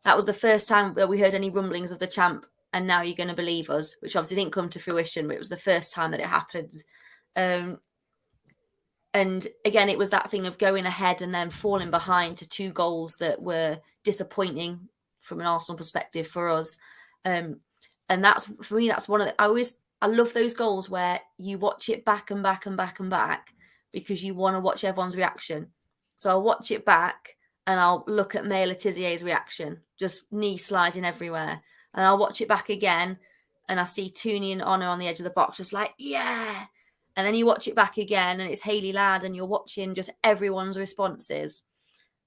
that was the first time that we heard any rumblings of the champ. And now you're going to believe us, which obviously didn't come to fruition, but it was the first time that it happened. And again, it was that thing of going ahead and then falling behind to 2 goals that were disappointing from an Arsenal perspective for us. And that's, for me, that's one of the, I love those goals where you watch it back and back and back and back because you want to watch everyone's reaction. So I'll watch it back and I'll look at May Letizier's reaction, just knee sliding everywhere. And I'll watch it back again and I see Tooney and Honor on the edge of the box, just like, yeah. And then you watch it back again and it's Hayley Ladd and you're watching just everyone's responses.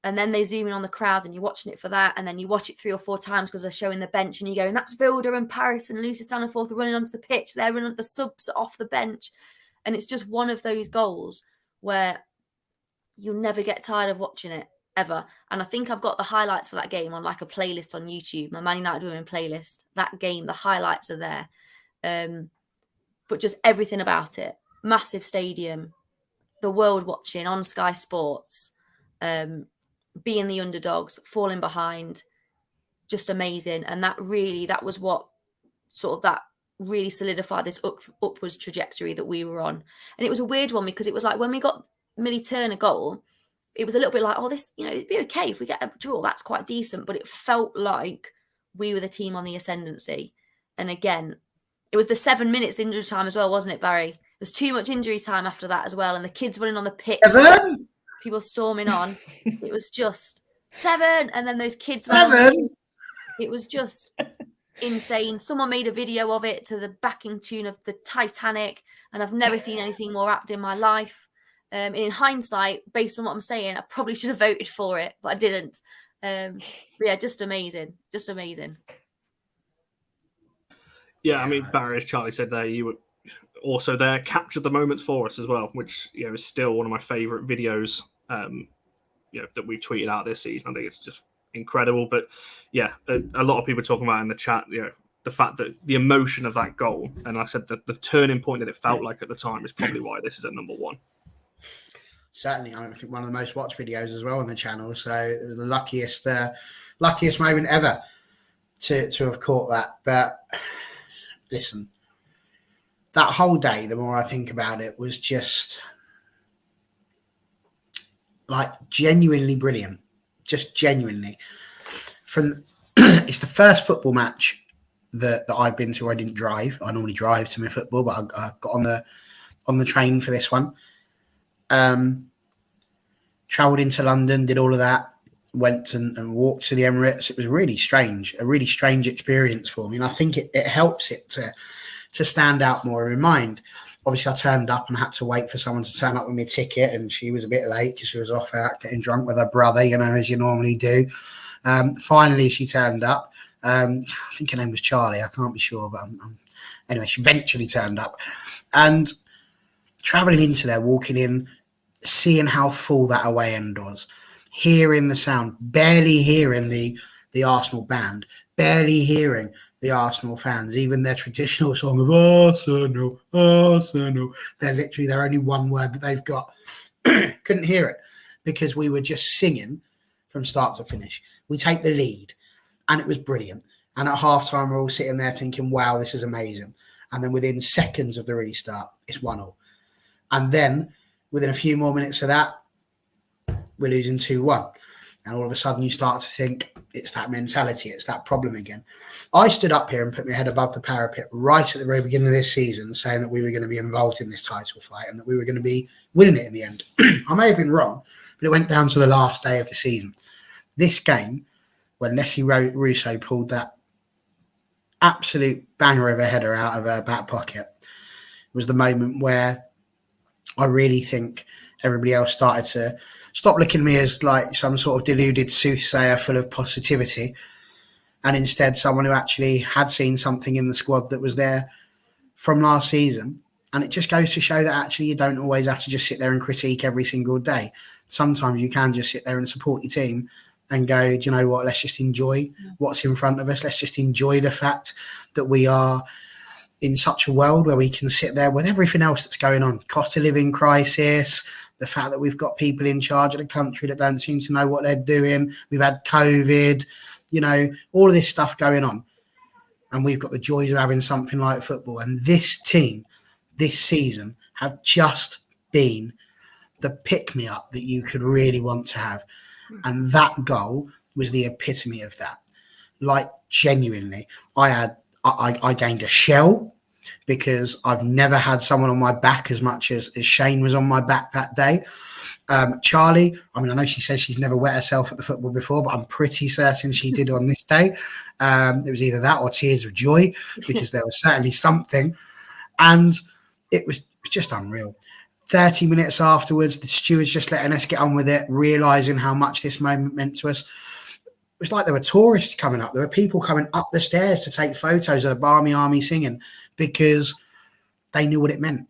And then they zoom in on the crowd and you're watching it for that. And then you watch it 3 or 4 times because they're showing the bench and you go, and that's Vilda and Paris and Lucy Staniforth are running onto the pitch. They're running the subs off the bench. And it's just one of those goals where you'll never get tired of watching it, ever. And I think I've got the highlights for that game on like a playlist on YouTube, my Man United Women playlist. That game, the highlights are there. But just everything about it. Massive stadium, the world watching on Sky Sports, being the underdogs, falling behind, just amazing. And that was what sort of that really solidified this upwards trajectory that we were on. And it was a weird one because it was like when we got Millie Turner goal, it was a little bit like, oh, this, it'd be okay if we get a draw. That's quite decent. But it felt like we were the team on the ascendancy. And again, it was the 7 minutes injury time as well, wasn't it, Barry? It was too much injury time after that as well. And the kids running on the pitch. 7? People storming on. It was just 7. And then those kids. 7? It was just insane. Someone made a video of it to the backing tune of the Titanic. And I've never seen anything more apt in my life. In hindsight, based on what I'm saying, I probably should have voted for it, but I didn't. But yeah, just amazing. Just amazing. Yeah, I mean, Barry, as Charlie said there, you were also there, captured the moments for us as well, which is still one of my favourite videos that we've tweeted out this season. I think it's just incredible. But yeah, a lot of people talking about in the chat, the fact that the emotion of that goal, and I said that the turning point that it felt like at the time is probably why this is at number 1. Certainly, I think one of the most watched videos as well on the channel. So it was the luckiest moment ever to have caught that. But listen, that whole day, the more I think about it, was just like genuinely brilliant. Just genuinely. It's the first football match that I've been to. I didn't drive. I normally drive to my football, but I got on the train for this one. Travelled into London, did all of that, went and walked to the Emirates. It was really strange, a really strange experience for me. And I think it helps it to stand out more in mind. Obviously, I turned up and had to wait for someone to turn up with my ticket, and she was a bit late because she was off out getting drunk with her brother, as you normally do. Finally, she turned up. I think her name was Charlie. I can't be sure, but anyway, she eventually turned up. And travelling into there, walking in, seeing how full that away end was, hearing the sound, barely hearing the Arsenal band, barely hearing the Arsenal fans, even their traditional song of Arsenal, Arsenal. They're only one word that they've got. Couldn't hear it because we were just singing from start to finish. We take the lead and it was brilliant. And at halftime, we're all sitting there thinking, wow, this is amazing. And then within seconds of the restart, it's 1-1. And then within a few more minutes of that, we're losing 2-1. And all of a sudden you start to think, it's that mentality, it's that problem again. I stood up here and put my head above the parapet right at the very beginning of this season, saying that we were going to be involved in this title fight and that we were going to be winning it in the end. I may have been wrong, but it went down to the last day of the season. This game, when Leslie Russo pulled that absolute banger of a header out of her back pocket, was the moment where I really think everybody else started to stop looking at me as like some sort of deluded soothsayer full of positivity, and instead someone who actually had seen something in the squad that was there from last season. And it just goes to show that actually you don't always have to just sit there and critique every single day. Sometimes you can just sit there and support your team and go, do you know what, let's just enjoy what's in front of us. Let's just enjoy the fact that we are in such a world where we can sit there with everything else that's going on. Cost of living crisis, the fact that we've got people in charge of the country that don't seem to know what they're doing. We've had COVID, you know, all of this stuff going on. And we've got the joys of having something like football. And this team, this season, have just been the pick-me-up that you could really want to have. And that goal was the epitome of that. Like, genuinely, I gained a shell because I've never had someone on my back as much as Shane was on my back that day. Charlie, I mean, I know she says she's never wet herself at the football before, but I'm pretty certain she did on this day. It was either that or tears of joy, because there was certainly something. And it was just unreal. 30 minutes afterwards, the stewards just letting us get on with it, realising how much this moment meant to us. It was like there were tourists coming up. There were people coming up the stairs to take photos of the Barmy Army singing because they knew what it meant.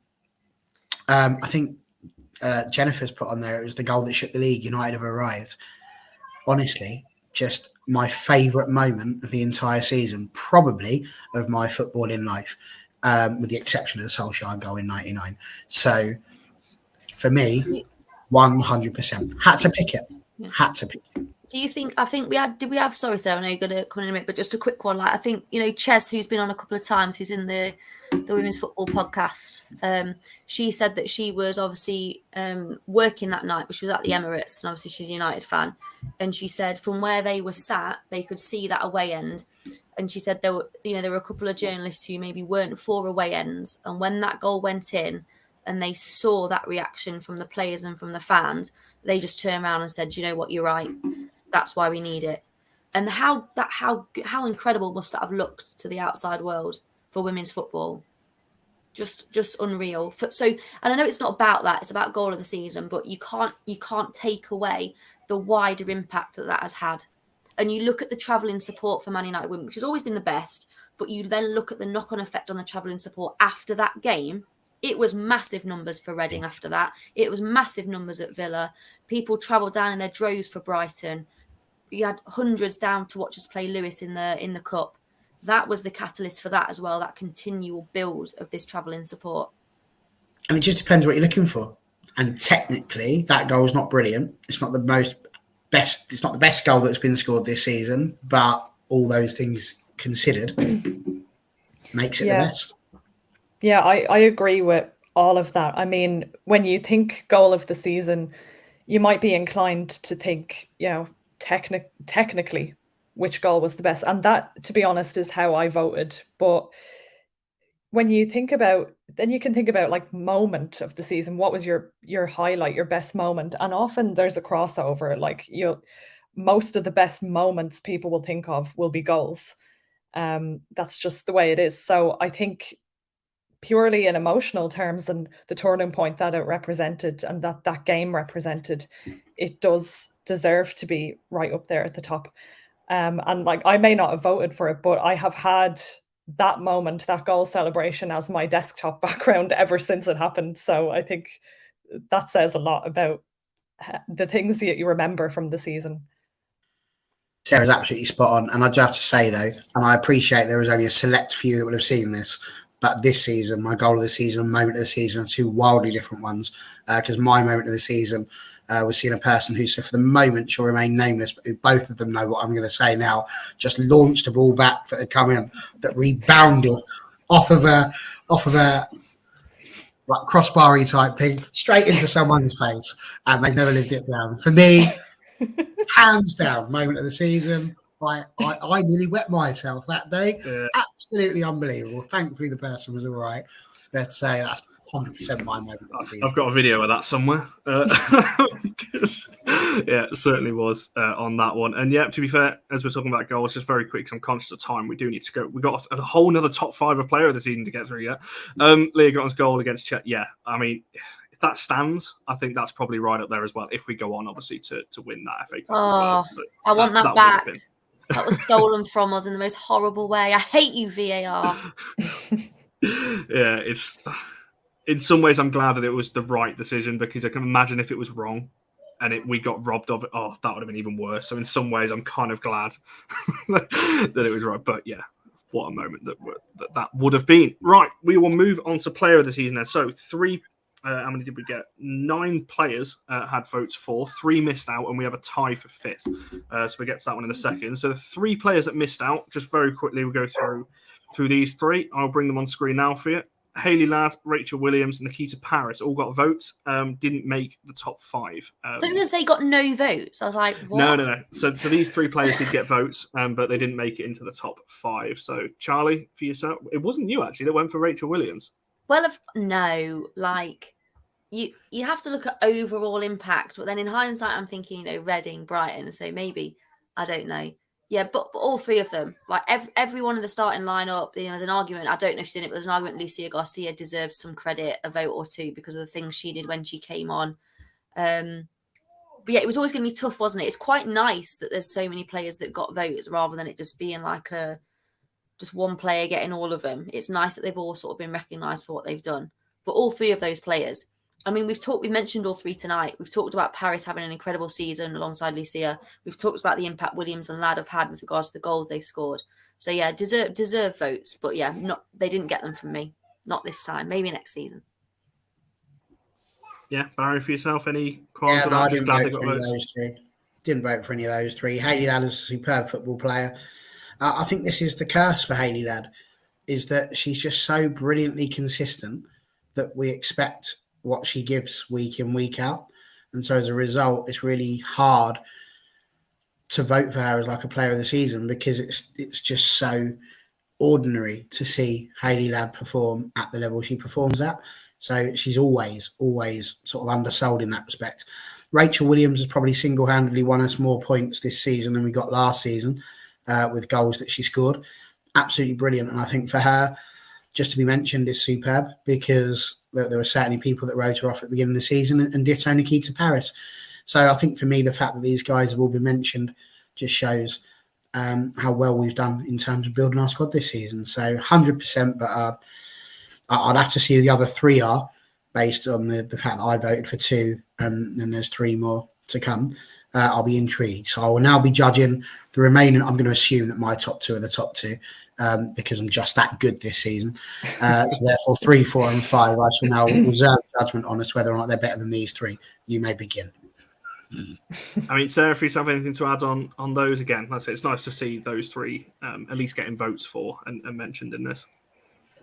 I think Jennifer's put on there, it was the goal that shook the league. United have arrived. Honestly, just my favourite moment of the entire season, probably of my footballing life, with the exception of the Solskjaer goal in '99. So for me, 100%. Had to pick it. Had to pick it. Do you think, did we have, sorry, Sarah, I know you're going to come in a minute, but just a quick one. Like, I think, you know, Ches, who's been on a couple of times, who's in the Women's Football podcast, she said that she was obviously working that night, but she was at the Emirates, and obviously she's a United fan. And she said from where they were sat, they could see that away end. And she said there were a couple of journalists who maybe weren't for away ends. And when that goal went in and they saw that reaction from the players and from the fans, they just turned around and said, you know what, you're right. That's why we need it. And how incredible must that have looked to the outside world for women's football? Just unreal. So, and I know it's not about that, it's about goal of the season, but you can't take away the wider impact that has had. And you look at the travelling support for Man United women, which has always been the best, but you then look at the knock-on effect on the travelling support after that game. It was massive numbers for Reading after that. It was massive numbers at Villa. People travelled down in their droves for Brighton. You had hundreds down to watch us play Lewis in the cup. That was the catalyst for that as well, that continual build of this travelling support. And it just depends what you're looking for. And technically, that goal's not brilliant. It's not the best goal that's been scored this season, but all those things considered makes it the best. Yeah, I agree with all of that. I mean, when you think goal of the season, you might be inclined to think, you know, technically which goal was the best. And that, to be honest, is how I voted. But when you think about, then you can think about like moment of the season. What was your highlight, your best moment? And often there's a crossover. Like most of the best moments people will think of will be goals. That's just the way it is. So I think purely in emotional terms and the turning point that it represented and that game represented, it does deserve to be right up there at the top. And like, I may not have voted for it, but I have had that moment, that goal celebration, as my desktop background ever since it happened. So I think that says a lot about the things that you remember from the season. Sarah's absolutely spot on. And I do have to say, though, and I appreciate there was only a select few that would have seen this, but this season, my goal of the season and moment of the season are two wildly different ones. Because my moment of the season was seeing a person who, so for the moment, shall remain nameless, but who both of them know what I'm going to say now, just launched a ball back that had come in, that rebounded off of a like crossbar-y type thing, straight into someone's face, and they've never lived it down. For me, hands down, moment of the season, I nearly wet myself that day. Yeah. Absolutely unbelievable. Thankfully, the person was all right. Let's say that's 100% my moment. I've got a video of that somewhere. Yeah, it certainly was on that one. And yeah, to be fair, as we're talking about goals, just very quick, because I'm conscious of time, we do need to go. We've got a whole nother top 5 of player of the season to get through yet. Leah Gotton's goal against Chet. Yeah, I mean, if that stands, I think that's probably right up there as well. If we go on, obviously, to win that FA Cup. Oh, I want that back. That was stolen from us in the most horrible way. I hate you, VAR. Yeah, it's in some ways I'm glad that it was the right decision, because I can imagine if it was wrong and we got robbed of it, that would have been even worse. So in some ways I'm kind of glad that it was right. But yeah, what a moment that would have been. Right, we will move on to player of the season then. So 3, how many did we get? 9 players had votes for, 3 missed out, and we have a tie for 5th. So we'll get to that one in a second. So the 3 players that missed out, just very quickly, we'll go through these 3. I'll bring them on screen now for you. Hayley Ladd, Rachel Williams, Nikita Paris all got votes. Didn't make the top 5. I thought you were going to say got no votes. I was like, what? No. So these 3 players did get votes, but they didn't make it into the top 5. So Charlie, for yourself, it wasn't you actually that went for Rachel Williams. Well, you have to look at overall impact, but then in hindsight, I'm thinking, Reading, Brighton. So maybe, I don't know. Yeah, but all 3 of them, like everyone in the starting lineup, there's an argument. I don't know if she's in it, but there's an argument Lucia Garcia deserved some credit, a vote or 2, because of the things she did when she came on. But yeah, it was always going to be tough, wasn't it? It's quite nice that there's so many players that got votes rather than it just being like just one player getting all of them. It's nice that they've all sort of been recognised for what they've done. But all 3 of those players, I mean, we've mentioned all 3 tonight. We've talked about Paris having an incredible season alongside Lucia. We've talked about the impact Williams and Ladd have had with regards to the goals they've scored. So yeah, deserve votes, but yeah, they didn't get them from me. Not this time. Maybe next season. Yeah, Barry, for yourself, any qualms? Yeah, no, I didn't vote for any of those 3. Didn't vote for any of those 3. Hayley Ladd is a superb football player. I think this is the curse for Hayley Ladd, is that she's just so brilliantly consistent that we expect what she gives week in, week out. And so as a result, it's really hard to vote for her as like a player of the season, because it's just so ordinary to see Hayley Ladd perform at the level she performs at. So she's always sort of undersold in that respect. Rachel Williams has probably single-handedly won us more points this season than we got last season with goals that she scored. Absolutely brilliant. And I think for her, just to be mentioned, is superb, because there were certainly people that wrote her off at the beginning of the season, and ditto Nikita Paris. So I think for me, the fact that these guys have all been mentioned just shows how well we've done in terms of building our squad this season. So 100%, but I'd have to see who the other 3 are based on the fact that I voted for 2, and then there's 3 more to come. I'll be intrigued. So I will now be judging the remaining. I'm going to assume that my top 2 are the top 2 because I'm just that good this season. So therefore, 3, 4, and 5, I shall now reserve judgment on us whether or not they're better than these 3. You may begin. I mean, Sarah, if you have anything to add on those, again, like I say, it's nice to see those 3 at least getting votes for and mentioned in this.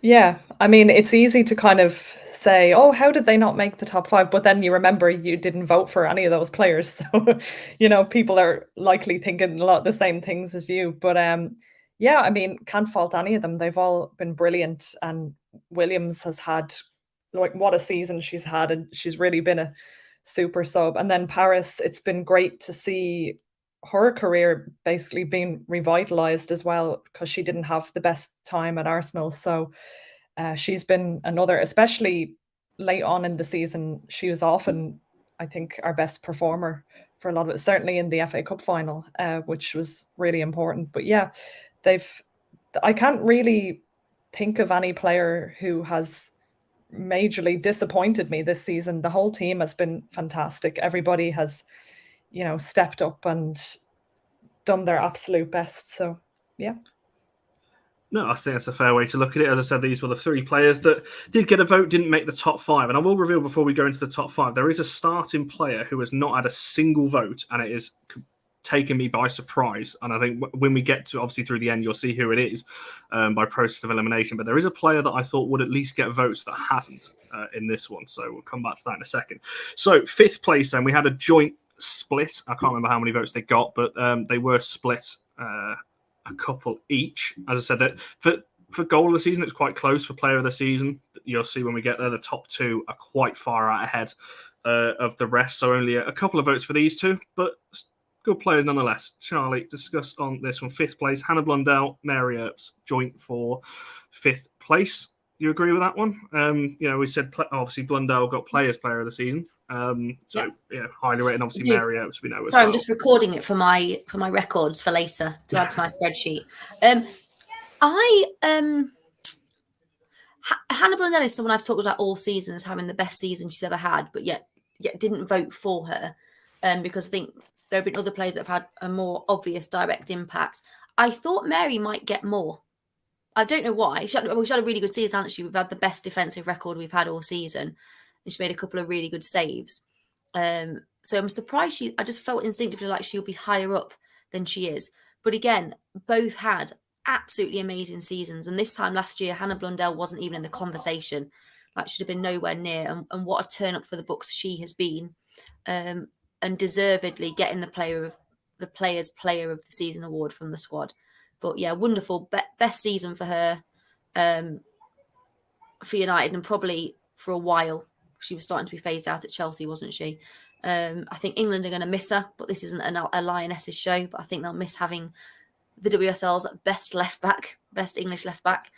Yeah, I mean, it's easy to kind of say, oh, how did they not make the top 5? But then you remember you didn't vote for any of those players. So, people are likely thinking a lot of the same things as you. But yeah, I mean, can't fault any of them. They've all been brilliant. And Williams has had, what a season she's had. And she's really been a super sub. And then Paris, it's been great to see her career basically being revitalized as well, because she didn't have the best time at Arsenal. So she's been another, especially late on in the season, she was often, I think, our best performer for a lot of it, certainly in the FA Cup final, which was really important. But yeah, I can't really think of any player who has majorly disappointed me this season. The whole team has been fantastic. Everybody has stepped up and done their absolute best. So, yeah. No, I think that's a fair way to look at it. As I said, these were the 3 players that did get a vote, didn't make the top 5. And I will reveal before we go into the top 5, there is a starting player who has not had a single vote, and it is taken me by surprise. And I think when we get to, obviously through the end, you'll see who it is by process of elimination. But there is a player that I thought would at least get votes that hasn't in this one. So we'll come back to that in a second. So 5th place then, we had a joint split. I can't remember how many votes they got, but they were split a couple each. As I said, that for goal of the season, it's quite close. For player of the season, you'll see when we get there, the top two are quite far out ahead of the rest. So only a couple of votes for these two, but good players nonetheless. Charlie, discuss on this one. 5th place, Hannah Blundell, Mary Earps, joint for 5th place. You agree with that one? We said obviously Blundell got player of the season. Highly rated. Obviously, Mary Earps, we know. Sorry, I'm just recording it for my records for later to add to my spreadsheet. Hannah Blundell is someone I've talked about all season as having the best season she's ever had, but yet didn't vote for her, because I think there have been other players that have had a more obvious direct impact. I thought Mary might get more. I don't know why. She had a really good season, hasn't she? We've had the best defensive record we've had all season, and she made a couple of really good saves. So I'm surprised I just felt instinctively like she'll be higher up than she is. But again, both had absolutely amazing seasons. And this time last year, Hannah Blundell wasn't even in the conversation. Like, should have been nowhere near. And what a turn up for the books she has been. And deservedly getting the player's player of the season award from the squad. But yeah, wonderful. Best season for her for United, and probably for a while. She was starting to be phased out at Chelsea, wasn't she? I think England are going to miss her, but this isn't a Lionesses show. But I think they'll miss having the WSL's best English left back.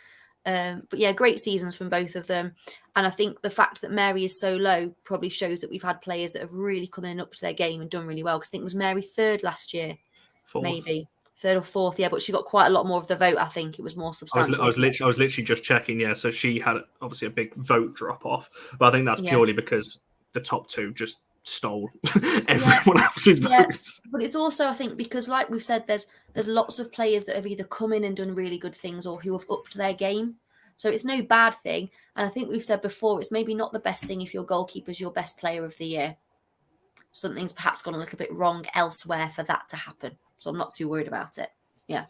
But yeah, great seasons from both of them. And I think the fact that Mary is so low probably shows that we've had players that have really come in up to their game and done really well. Because I think it was Mary 3rd last year, 4th. Maybe 3rd or 4th. Yeah, but she got quite a lot more of the vote. I think it was more substantial. I was literally just checking. Yeah, so she had obviously a big vote drop off, but I think that's purely because the top two just stole everyone else's votes. But it's also, I think, because like we've said, there's lots of players that have either come in and done really good things or who have upped their game. So it's no bad thing. And I think we've said before, it's maybe not the best thing if your goalkeeper's your best player of the year. Something's perhaps gone a little bit wrong elsewhere for that to happen. So I'm not too worried about it. Yeah.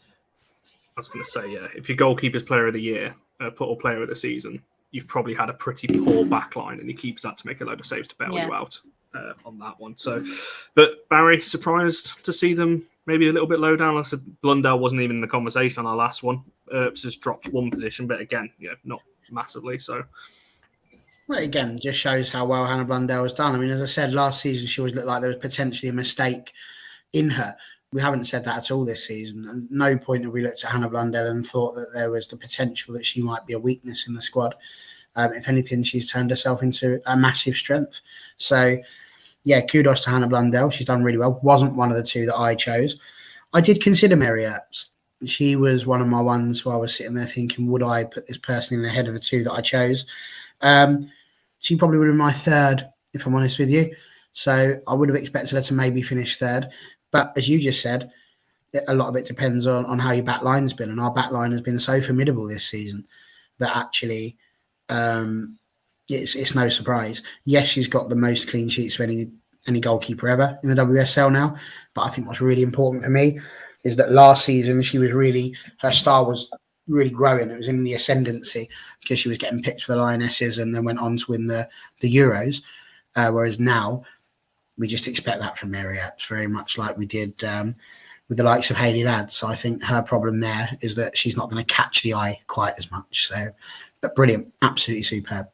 I was going to say, if your goalkeeper's player of the year, or player of the season, you've probably had a pretty poor backline, and your keeper's had to make a load of saves to bail you out on that one. So, but Barry, surprised to see them maybe a little bit low down. I said Blundell wasn't even in the conversation on our last one. Just dropped one position, but again, not massively. So, well, again, just shows how well Hannah Blundell has done. I mean, as I said, last season she always looked like there was potentially a mistake in her. We haven't said that at all this season. At no point have we looked at Hannah Blundell and thought that there was the potential that she might be a weakness in the squad. If anything, she's turned herself into a massive strength. So, yeah, kudos to Hannah Blundell. She's done really well. Wasn't one of the two that I chose. I did consider Mary Earps. She was one of my ones where I was sitting there thinking, would I put this person in ahead of the two that I chose? She probably would have been my 3rd, if I'm honest with you. So I would have expected her to maybe finish 3rd. But as you just said, a lot of it depends on how your back line's been. And our back line has been so formidable this season that actually it's no surprise. Yes, she's got the most clean sheets of any goalkeeper ever in the WSL now. But I think what's really important for me is that last season her star was really growing. It was in the ascendancy because she was getting picked for the Lionesses and then went on to win the Euros. Whereas now, we just expect that from Mary Earps, very much like we did with the likes of Hayley Ladd. So I think her problem there is that she's not going to catch the eye quite as much. So, but brilliant, absolutely superb.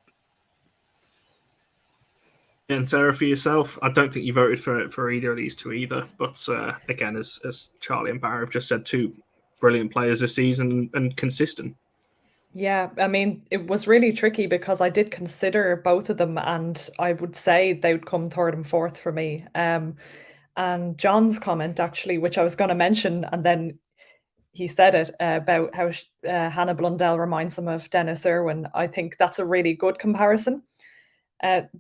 And Sarah, for yourself, I don't think you voted for either of these two either. But again, as Charlie and Barry have just said, two brilliant players this season and consistent. Yeah, I mean, it was really tricky because I did consider both of them, and I would say they would come 3rd and 4th for me. And John's comment, actually, which I was going to mention, and then he said it about how Hannah Blundell reminds him of Dennis Irwin. I think that's a really good comparison.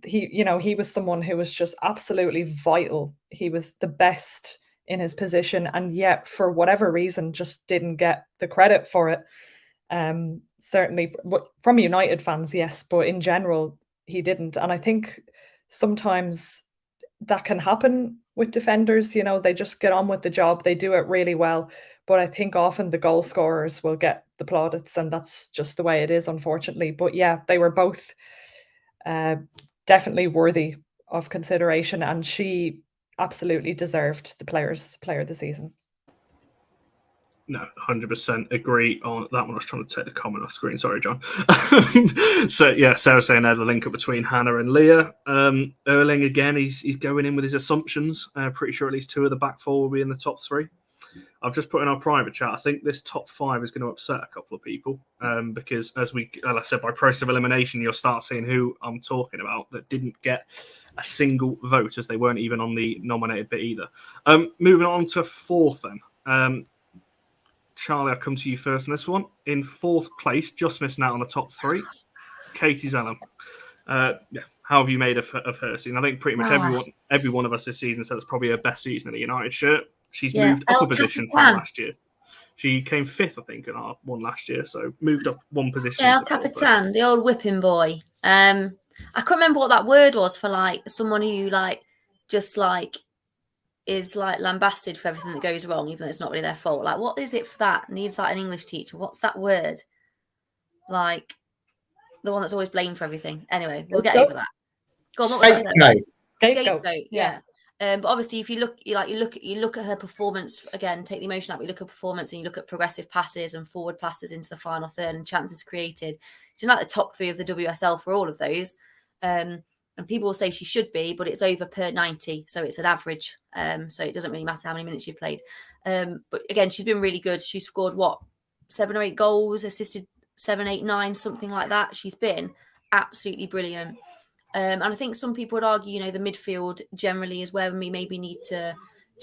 He was someone who was just absolutely vital. He was the best in his position, and yet for whatever reason, just didn't get the credit for it. Certainly from United fans, yes, but in general, he didn't. And I think sometimes that can happen with defenders. They just get on with the job. They do it really well. But I think often the goal scorers will get the plaudits, and that's just the way it is, unfortunately. But yeah, they were both definitely worthy of consideration, and she absolutely deserved the player of the season. No, 100% agree on that one. I was trying to take the comment off screen. Sorry, John. So, yeah, Sarah's saying there's a link up between Hannah and Leah. Erling, again, he's going in with his assumptions. Pretty sure at least 2 of the back 4 will be in the top 3. I've just put in our private chat, I think this top 5 is going to upset a couple of people because, as I said, by process of elimination, you'll start seeing who I'm talking about that didn't get a single vote, as they weren't even on the nominated bit either. Moving on to 4th then. Charlie, I'll come to you first on this one. In 4th place, just missing out on the top 3, Katie Zellum. How have you made of her season? I think pretty much every one of us this season said it's probably her best season in the United shirt. She's moved up a position from last year. She came 5th, I think, in our one last year, so moved up 1 position. Yeah, El Capitan, the old whipping boy. I can't remember what that word was for like someone who is lambasted for everything that goes wrong, even though it's not really their fault. Like, what is it for that? Needs like an English teacher. What's that word? Like the one that's always blamed for everything. Anyway, we'll get over that. Go on, Scapegoat. Yeah. But obviously, if you look at her performance again, take the emotion out. We look at performance, and you look at progressive passes and forward passes into the final third and chances created. She's like the top 3 of the WSL for all of those. And people will say she should be, but it's over per 90, so it's an average. So it doesn't really matter how many minutes you've played. But again, she's been really good. She scored 7 or 8 goals, assisted 7, 8, 9, something like that. She's been absolutely brilliant. And I think some people would argue, the midfield generally is where we maybe need to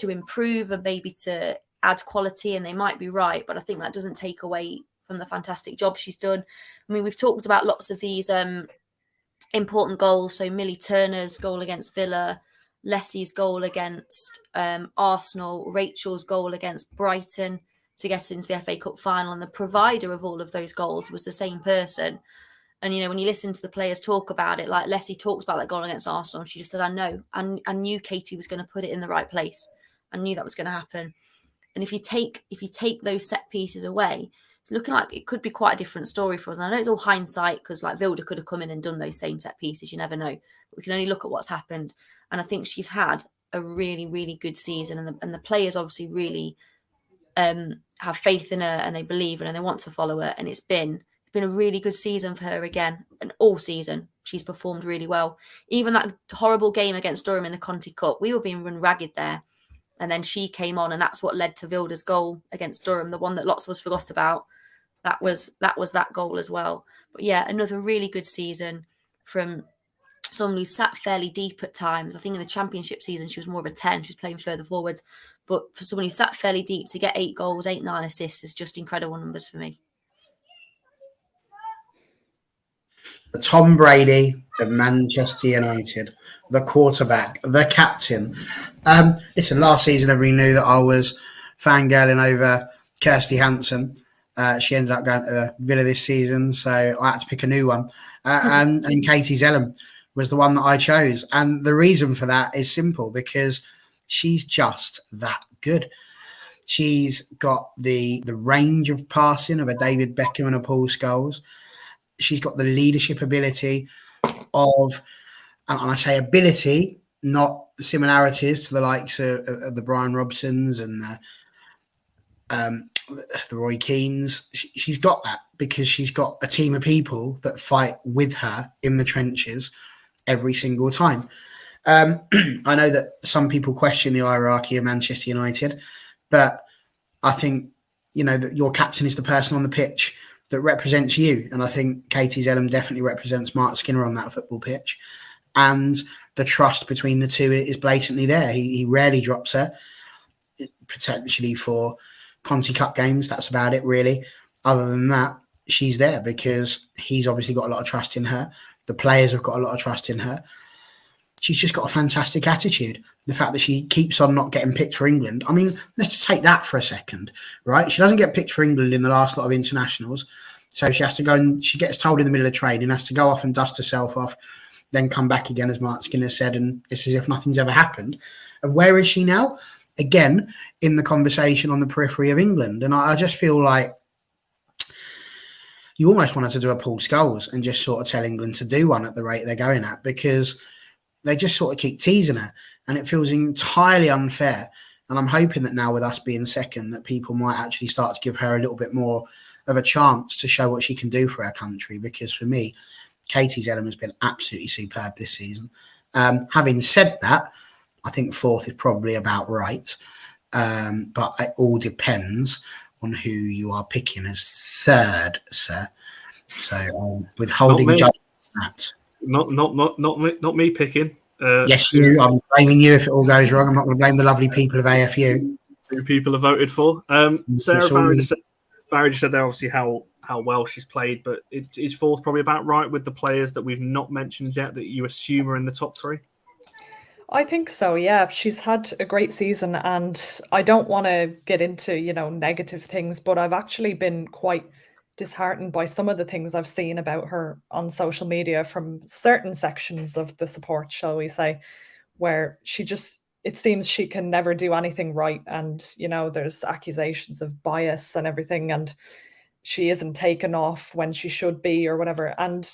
improve and maybe to add quality, and they might be right. But I think that doesn't take away from the fantastic job she's done. I mean, we've talked about lots of these important goals. So Millie Turner's goal against Villa, Leslie's goal against Arsenal, Rachel's goal against Brighton to get into the FA Cup final. And the provider of all of those goals was the same person. And, when you listen to the players talk about it, like Leslie talks about that goal against Arsenal, she just said, I know. I knew Katie was going to put it in the right place. I knew that was going to happen. And if you take those set pieces away, it's looking like it could be quite a different story for us. And I know it's all hindsight because like Vilda could have come in and done those same set pieces. You never know. But we can only look at what's happened. And I think she's had a really, really good season. And the players obviously really have faith in her and they believe in her and they want to follow her. And it's been a really good season for her again. And all season, she's performed really well. Even that horrible game against Durham in the Conti Cup, we were being run ragged there. And then she came on and that's what led to Vilda's goal against Durham, the one that lots of us forgot about. That was that goal as well. But yeah, another really good season from someone who sat fairly deep at times. I think in the championship season, she was more of a 10. She was playing further forward. But for someone who sat fairly deep to get 8 goals, 8, 9 assists is just incredible numbers for me. The Tom Brady of Manchester United, the quarterback, the captain. Listen, last season everybody knew that I was fangirling over Kirsty Hansen. She ended up going to Villa this season, so I had to pick a new one. And Katie Zellum was the one that I chose. And the reason for that is simple, because she's just that good. She's got the range of passing of a David Beckham and a Paul Scholes. She's got the leadership ability of, and I say ability, not similarities to the likes of the Brian Robsons and the Roy Keanes. She's got that because she's got a team of people that fight with her in the trenches every single time. I know that some people question the hierarchy of Manchester United, but I think, that your captain is the person on the pitch that represents you. And I think Katie Zellum definitely represents Mark Skinner on that football pitch. And the trust between the two is blatantly there. He rarely drops her, potentially for Conti Cup games. That's about it, really. Other than that, she's there because he's obviously got a lot of trust in her. The players have got a lot of trust in her. She's just got a fantastic attitude. The fact that she keeps on not getting picked for England. I mean, let's just take that for a second, right? She doesn't get picked for England in the last lot of internationals. So she has to go and she gets told in the middle of training, has to go off and dust herself off, then come back again, as Mark Skinner said, and it's as if nothing's ever happened. And where is she now? Again, in the conversation on the periphery of England. And I just feel like you almost wanted to do a Paul Scholes and just sort of tell England to do one at the rate they're going at, because they just sort of keep teasing her and it feels entirely unfair. And I'm hoping that now with us being second, that people might actually start to give her a little bit more of a chance to show what she can do for our country. Because for me, Katie's Ellen has been absolutely superb this season. Having said that, I think fourth is probably about right. But it all depends on who you are picking as third, sir. So withholding judgment on that. Not me picking. Yes, you. I'm blaming you if it all goes wrong. I'm not going to blame the lovely people of AFU. Who people have voted for. Sarah Barry just said there obviously how well she's played, but is fourth probably about right with the players that we've not mentioned yet that you assume are in the top three? I think so, yeah. She's had a great season, and I don't want to get into, negative things, but I've actually been quite disheartened by some of the things I've seen about her on social media from certain sections of the support, shall we say, where it seems she can never do anything right. And, there's accusations of bias and everything, and she isn't taken off when she should be or whatever. And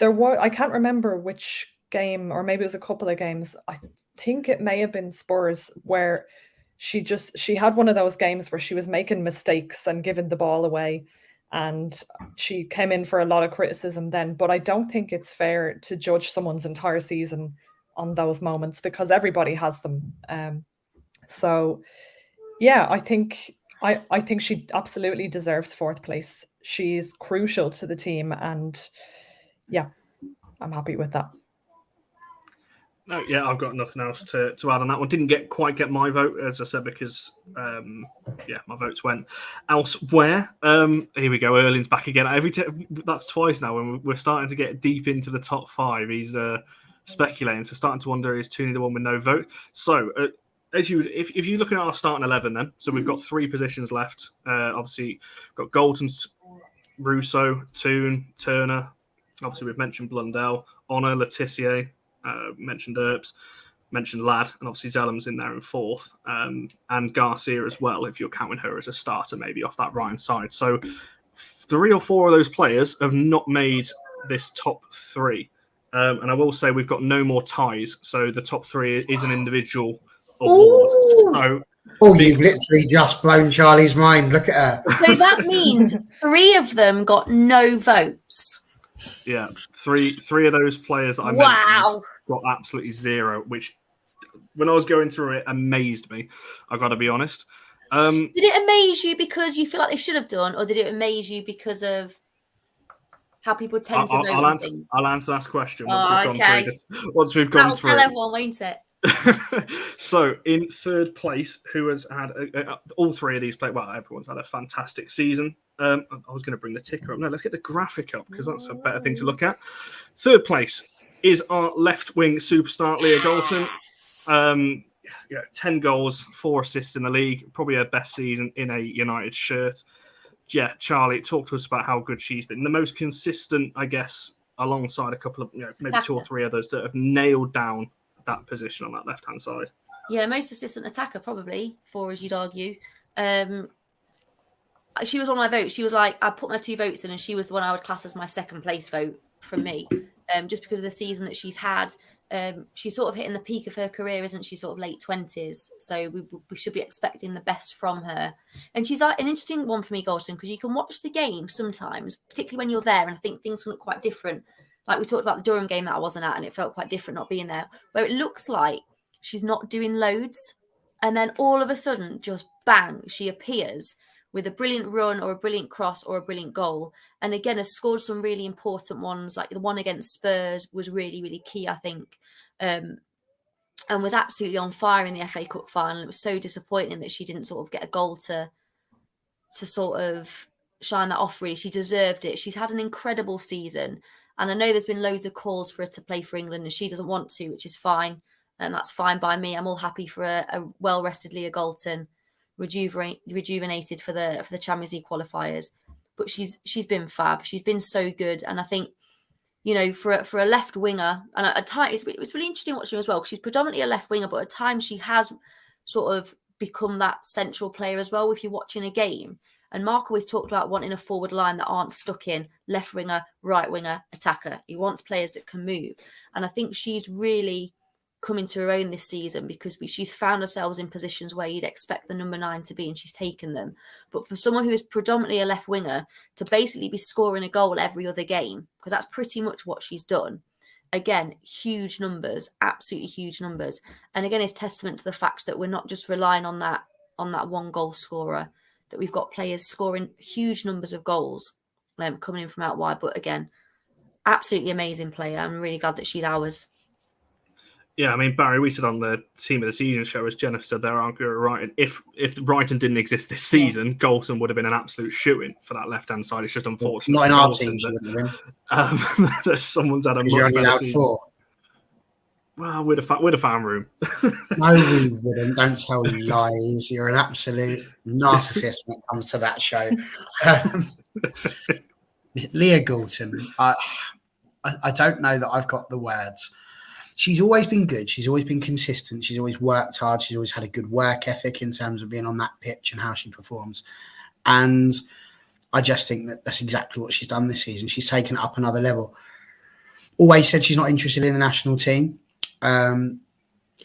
I can't remember which game, or maybe it was a couple of games. I think it may have been Spurs, where she had one of those games where she was making mistakes and giving the ball away, and she came in for a lot of criticism then. But I don't think it's fair to judge someone's entire season on those moments, because everybody has them. So yeah, I think she absolutely deserves fourth place. She's crucial to the team, and yeah, I'm happy with that. No, yeah, I've got nothing else to add on that one. Didn't quite get my vote, as I said, because my votes went elsewhere. Here we go. Erling's back again. That's twice now when we're starting to get deep into the top five. He's speculating, so starting to wonder is Tooney the one with no vote. So if you're looking at our starting 11, then so we've got three positions left. Obviously, we've got Galton's, Russo, Toon, Turner. Obviously, we've mentioned Blundell, Honor, Letitia. Mentioned Earps, mentioned Ladd, and obviously Zellum's in there in fourth, and Garcia as well, if you're counting her as a starter, maybe off that right side. So 3 or 4 of those players have not made this top three. And I will say we've got no more ties, so the top three is an individual award. You've literally just blown Charlie's mind. Look at her. So that means 3 of them got no votes. Yeah, three of those players that I mentioned got absolutely 0, which when I was going through it amazed me. I got to be honest. Did it amaze you because you feel like they should have done, or did it amaze you because of how people tend to vote on things? I'll answer that question once we've gone through. That'll tell everyone, won't it? So in third place, who has had all 3 of these players? Well, everyone's had a fantastic season. I was going to bring the ticker up. No, let's get the graphic up because that's a better thing to look at. Third place is our left wing superstar, Leah Galton. 10 goals, 4 assists in the league. Probably her best season in a United shirt. Yeah, Charlie, talk to us about how good she's been. The most consistent, I guess, alongside a couple of, maybe 2 or 3 others that have nailed down that position on that left-hand side. Yeah, most assistant attacker, probably, 4, as you'd argue. She was on my vote. She was like, I put my 2 votes in, and she was the one I would class as my second place vote from me, just because of the season that she's had. She's sort of hitting the peak of her career, isn't she? Sort of late 20s. So we should be expecting the best from her. And she's like an interesting one for me, Galton, because you can watch the game sometimes, particularly when you're there, and I think things can look quite different. Like we talked about the Durham game that I wasn't at, and it felt quite different not being there, where it looks like she's not doing loads. And then all of a sudden, just bang, she appears with a brilliant run or a brilliant cross or a brilliant goal. And again, has scored some really important ones, like the one against Spurs was really, really key, I think. And was absolutely on fire in the FA Cup final. It was so disappointing that she didn't sort of get a goal to sort of shine that off, really. She deserved it. She's had an incredible season. And I know there's been loads of calls for her to play for England, and she doesn't want to, which is fine. And that's fine by me. I'm all happy for a well-rested Leah Galton, rejuvenated for the Champions League qualifiers. But she's been fab. She's been so good. And I think, for a left winger, and at times it was really interesting watching her as well, because she's predominantly a left winger, but at times she has sort of become that central player as well if you're watching a game. And Mark always talked about wanting a forward line that aren't stuck in left winger, right winger, attacker. He wants players that can move. And I think she's really come into her own this season, because she's found herself in positions where you'd expect the number 9 to be, and she's taken them. But for someone who is predominantly a left winger to basically be scoring a goal every other game, because that's pretty much what she's done. Again, huge numbers, absolutely huge numbers. And again, it's testament to the fact that we're not just relying on that one goal scorer, that we've got players scoring huge numbers of goals coming in from out wide. But again, absolutely amazing player. I'm really glad that she's ours. Yeah, I mean, Barry, we said on the Team of the Season show, as Jennifer said, there aren't right. If Brighton didn't exist this season, Galton would have been an absolute shoo-in for that left-hand side. It's just unfortunate. Not in our team, she wouldn't have been. That someone's had a much You're only better allowed season. 4. Well, we're the fan room. No, we wouldn't. Don't tell lies. You're an absolute narcissist when it comes to that show. Leah Galton, I don't know that I've got the words. She's always been good. She's always been consistent. She's always worked hard. She's always had a good work ethic in terms of being on that pitch and how she performs. And I just think that that's exactly what she's done this season. She's taken it up another level. Always said she's not interested in the national team in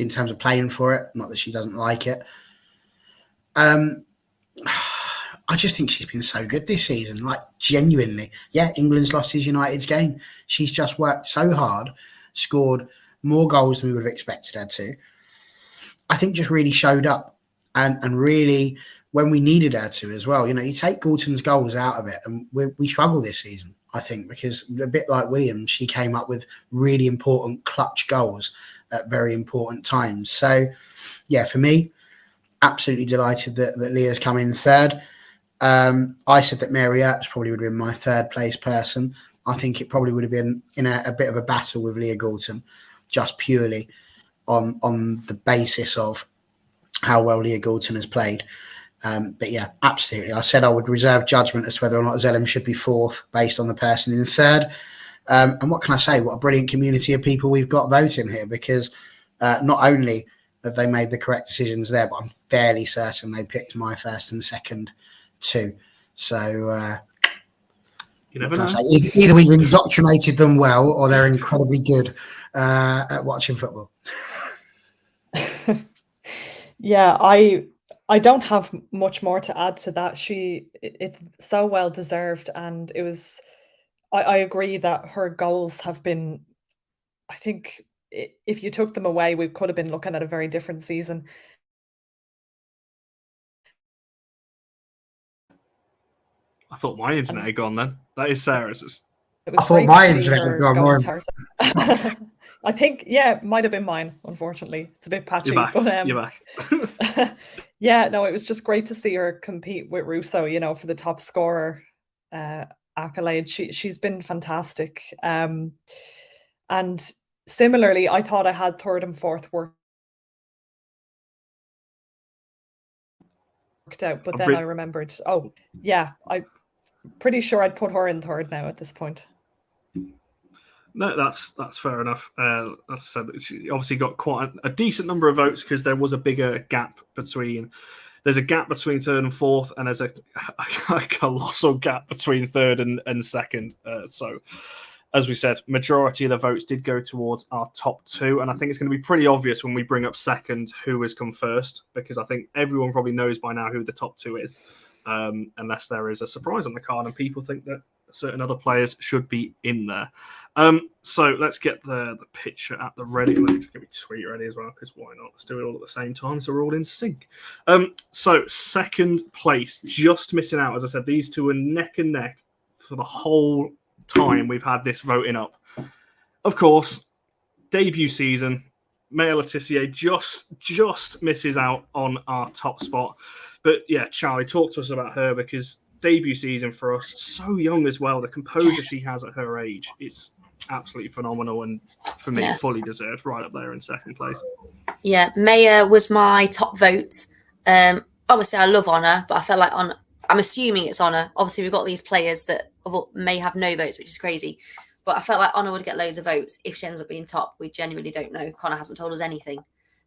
terms of playing for it. Not that she doesn't like it. I just think she's been so good this season. Like, genuinely. Yeah, England's lost his United's game. She's just worked so hard, scored more goals than we would have expected her to. I think just really showed up and really when we needed her to as well. You know, you take Galton's goals out of it and we struggle this season, I think, because a bit like Williams, she came up with really important clutch goals at very important times. So, yeah, for me, absolutely delighted that Leah's come in third. I said that Mary Earps probably would have been my third place person. I think it probably would have been in a bit of a battle with Leah Galton, just purely on the basis of how well Leah Galton has played. But yeah, absolutely. I said I would reserve judgment as to whether or not Zellum should be fourth based on the person in third. And what can I say? What a brilliant community of people we've got voting here, because not only have they made the correct decisions there, but I'm fairly certain they picked my first and second too. So you never know. Either we've indoctrinated them well or they're incredibly good at watching football. Yeah, I don't have much more to add to that. It's so well deserved, and it was. I agree that her goals have been. I think if you took them away, we could have been looking at a very different season. I thought my internet had gone then. That is Sarah's. I thought my internet had gone more. I think, yeah, it might have been mine, unfortunately. It's a bit patchy. You're back. But, You're back. Yeah, no, it was just great to see her compete with Russo, you know, for the top scorer accolade. She's been fantastic. And similarly, I thought I had third and fourth worked out, but then I remembered, oh, yeah, I'm pretty sure I'd put her in third now at this point. No, that's fair enough. As I said, she obviously got quite a decent number of votes because there was a bigger gap between. There's a gap between third and fourth, and there's a colossal gap between third and second. So, as we said, majority of the votes did go towards our top two, and I think it's going to be pretty obvious when we bring up second who has come first, because I think everyone probably knows by now who the top two is, unless there is a surprise on the card and people think that certain other players should be in there. So let's get the picture at the ready. Let me just get my tweet ready as well, because why not? Let's do it all at the same time so we're all in sync. So second place, just missing out. As I said, these two are neck and neck for the whole time we've had this voting up. Of course, debut season, Maya Letitia just misses out on our top spot. But yeah, Charlie, talk to us about her, because debut season for us, so young as well. The composure she has at her age, it's absolutely phenomenal, and for me, fully deserved, right up there in second place. Yeah, Maya was my top vote. Obviously, I love Honor, but I felt like I'm assuming it's Honor. Obviously, we've got these players that may have no votes, which is crazy. But I felt like Honor would get loads of votes if she ends up being top. We genuinely don't know. Connor hasn't told us anything.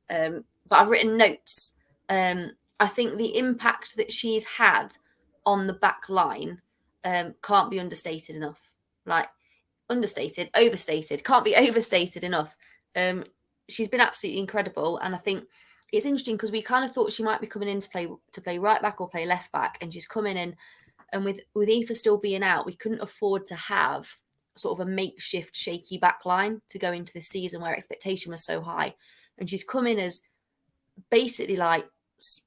But I've written notes. I think the impact that she's had on the back line can't be understated enough. Like, overstated, can't be overstated enough. she's been absolutely incredible. And I think it's interesting because we kind of thought she might be coming in to play right back or play left back, and she's coming in. And with Aoife still being out, we couldn't afford to have sort of a makeshift shaky back line to go into this season where expectation was so high. And she's come in as basically like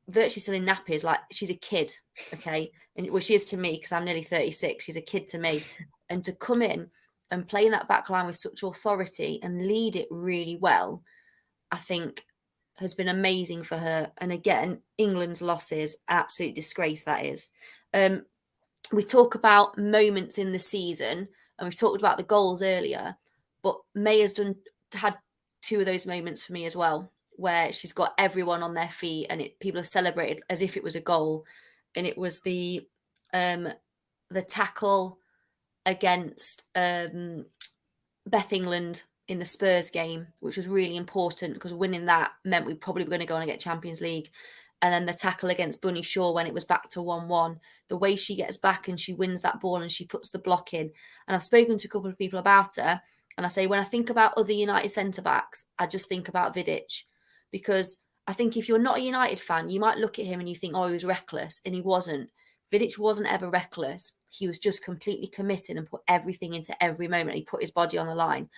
virtually still in nappies, like she's a kid, okay? And well, she is to me because I'm nearly 36. She's a kid to me. And to come in and play in that back line with such authority and lead it really well, I think has been amazing for her. And again, England's losses, absolute disgrace that is. We talk about moments in the season, and we've talked about the goals earlier, but May has had 2 of those moments for me as well, where she's got everyone on their feet and people have celebrated as if it was a goal. And it was the tackle against Beth England in the Spurs game, which was really important because winning that meant we probably were going to go on and get Champions League. And then the tackle against Bunny Shaw when it was back to 1-1, the way she gets back and she wins that ball and she puts the block in. And I've spoken to a couple of people about her, and I say, when I think about other United centre-backs, I just think about Vidic, because I think if you're not a United fan, you might look at him and you think, oh, he was reckless, and he wasn't. Vidic wasn't ever reckless. He was just completely committed and put everything into every moment. He put his body on the line,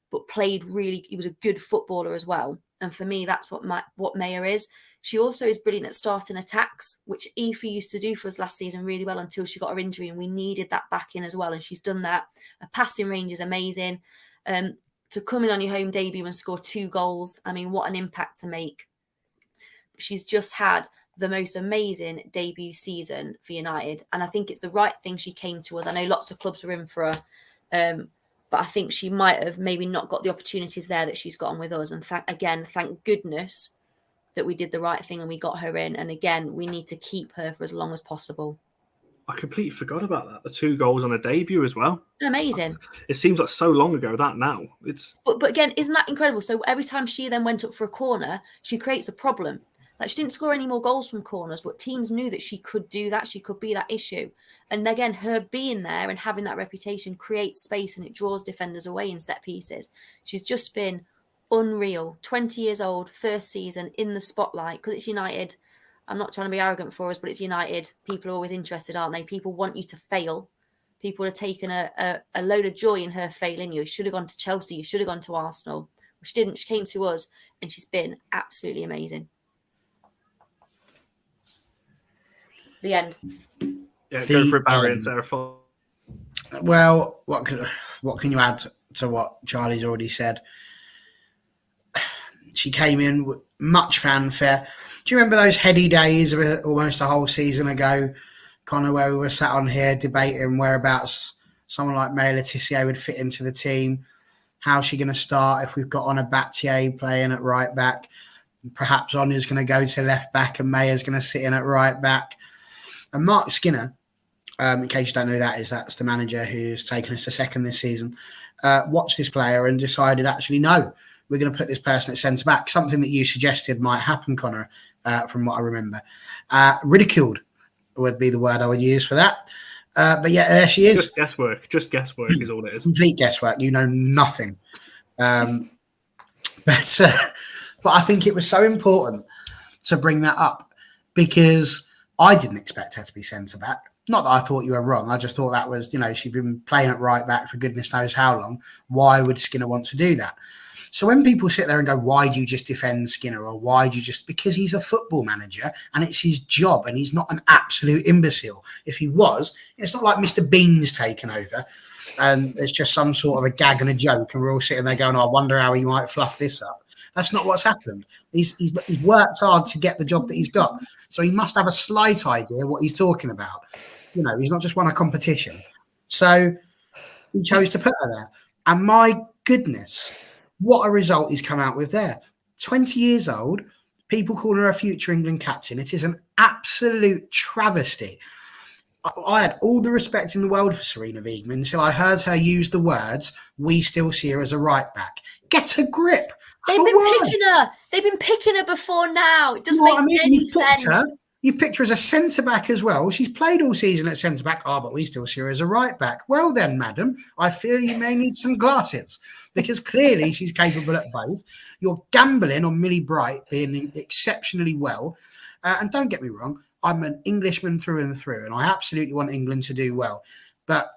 but played really, he was a good footballer as well. And for me, that's what Maya is. She also is brilliant at starting attacks, which Aoife used to do for us last season really well until she got her injury, and we needed that back in as well. And she's done that. Her passing range is amazing. To come in on your home debut and score 2 goals, I mean, what an impact to make. She's just had the most amazing debut season for United. And I think it's the right thing she came to us. I know lots of clubs were in for her, but I think she might have maybe not got the opportunities there that she's gotten with us. And thank goodness that we did the right thing and we got her in. And again, we need to keep her for as long as possible. I completely forgot about that. The 2 goals on a debut as well. Amazing. It seems like so long ago that now. But again, isn't that incredible? So every time she then went up for a corner, she creates a problem. Like, she didn't score any more goals from corners, but teams knew that she could do that. She could be that issue. And again, her being there and having that reputation creates space and it draws defenders away in set pieces. She's just been unreal. 20 years old, first season in the spotlight, because it's United. I'm not trying to be arrogant for us, but it's United. People are always interested, aren't they? People want you to fail. People are taking a load of joy in her failing. You should have gone to Chelsea. You should have gone to Arsenal. She didn't. She came to us, and she's been absolutely amazing. The end. Yeah, go for it, Barry and Sarah. Well, what can you add to what Charlie's already said? She came in with much fanfare. Do you remember those heady days almost a whole season ago, Connor, where we were sat on here debating whereabouts someone like Maya Letitia would fit into the team? How's she going to start if we've got Anna Battier playing at right back? Perhaps Anya's going to go to left back and Maya's going to sit in at right back. And Mark Skinner, in case you don't know that's the manager who's taken us to second this season, watched this player and decided, actually, no, we're going to put this person at centre-back, something that you suggested might happen, Connor, from what I remember. Ridiculed would be the word I would use for that. But yeah, there she is. Just guesswork is all it is. Complete guesswork. You know nothing. But I think it was so important to bring that up because I didn't expect her to be centre-back. Not that I thought you were wrong. I just thought that was, she'd been playing at right back for goodness knows how long. Why would Skinner want to do that? So when people sit there and go, why do you just defend Skinner? Or why do you just... Because he's a football manager and it's his job and he's not an absolute imbecile. If he was, it's not like Mr. Bean's taken over and it's just some sort of a gag and a joke and we're all sitting there going, I wonder how he might fluff this up. That's not what's happened. He's worked hard to get the job that he's got. So he must have a slight idea what he's talking about. He's not just won a competition. So he chose to put her there. And my goodness, what a result he's come out with there. 20 years old, people calling her a future England captain. It is an absolute travesty. I had all the respect in the world for Serena Wiegman until I heard her use the words, we still see her as a right back. Get a grip. They've been picking her. They've been picking her before now. It doesn't make any sense. You picked her as a centre-back as well. She's played all season at centre-back. Oh, but we still see her as a right-back. Well then, madam, I feel you may need some glasses because clearly she's capable at both. You're gambling on Millie Bright being exceptionally well. And don't get me wrong, I'm an Englishman through and through, and I absolutely want England to do well. But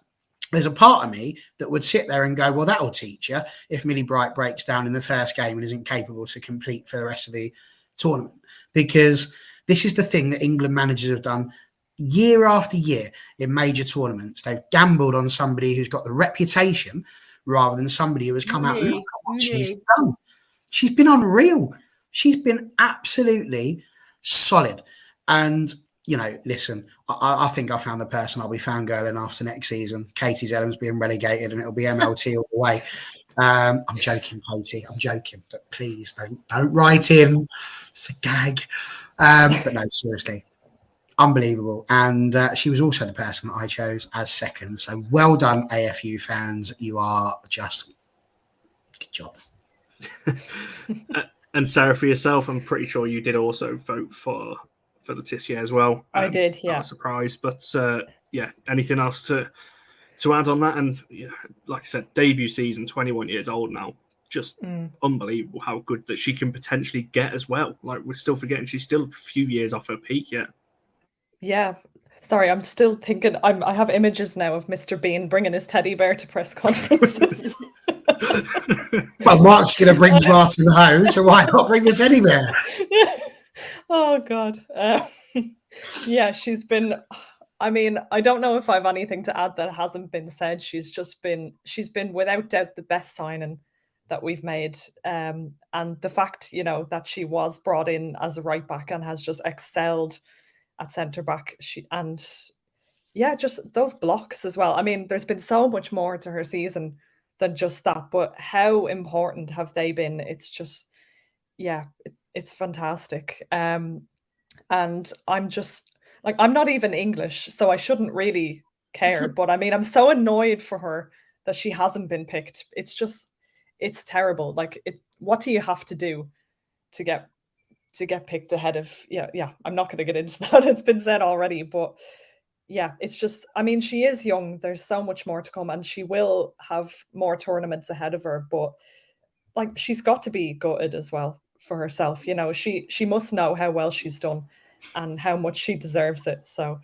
there's a part of me that would sit there and go, well, that'll teach you if Millie Bright breaks down in the first game and isn't capable to compete for the rest of the tournament. Because this is the thing that England managers have done year after year in major tournaments. They've gambled on somebody who's got the reputation rather than somebody who has come out. Look at what she's done. She's been unreal. She's been absolutely solid. And, you know, listen, I think I found the person I'll be fangirling after next season. Katie Zellum's being relegated and it'll be MLT all the way. I'm joking, Katie. I'm joking. But please don't write in. It's a gag. But no, seriously. Unbelievable. And she was also the person that I chose as second. So well done, AFU fans. You are just good job. And Sarah, for yourself, I'm pretty sure you did also vote for Laetitia as well. I did, yeah. Not a surprise, but yeah. Anything else to add on that? And yeah, like I said, debut season, 21 years old now. Just unbelievable how good that she can potentially get as well. Like, we're still forgetting she's still a few years off her peak yet. Yeah. Sorry, I'm still thinking. I have images now of Mr. Bean bringing his teddy bear to press conferences. Well, Mark's going to bring Martin home, so why not bring the teddy bear? Oh, God. Yeah, she's been... I mean, I don't know if I have anything to add that hasn't been said. She's been without doubt the best signing that we've made. And the fact, you know, that she was brought in as a right back and has just excelled at centre back. Just those blocks as well. I mean, there's been so much more to her season than just that, but how important have they been? It's just, yeah, it's fantastic. And I'm just like, I'm not even English, so I shouldn't really care. But I mean, I'm so annoyed for her that she hasn't been picked. It's terrible. Like, what do you have to do to get picked ahead of? Yeah. I'm not going to get into that. It's been said already, but yeah, it's just, I mean, she is young. There's so much more to come, and she will have more tournaments ahead of her. But like, she's got to be gutted as well for herself. You know, she must know how well she's done and how much she deserves it. So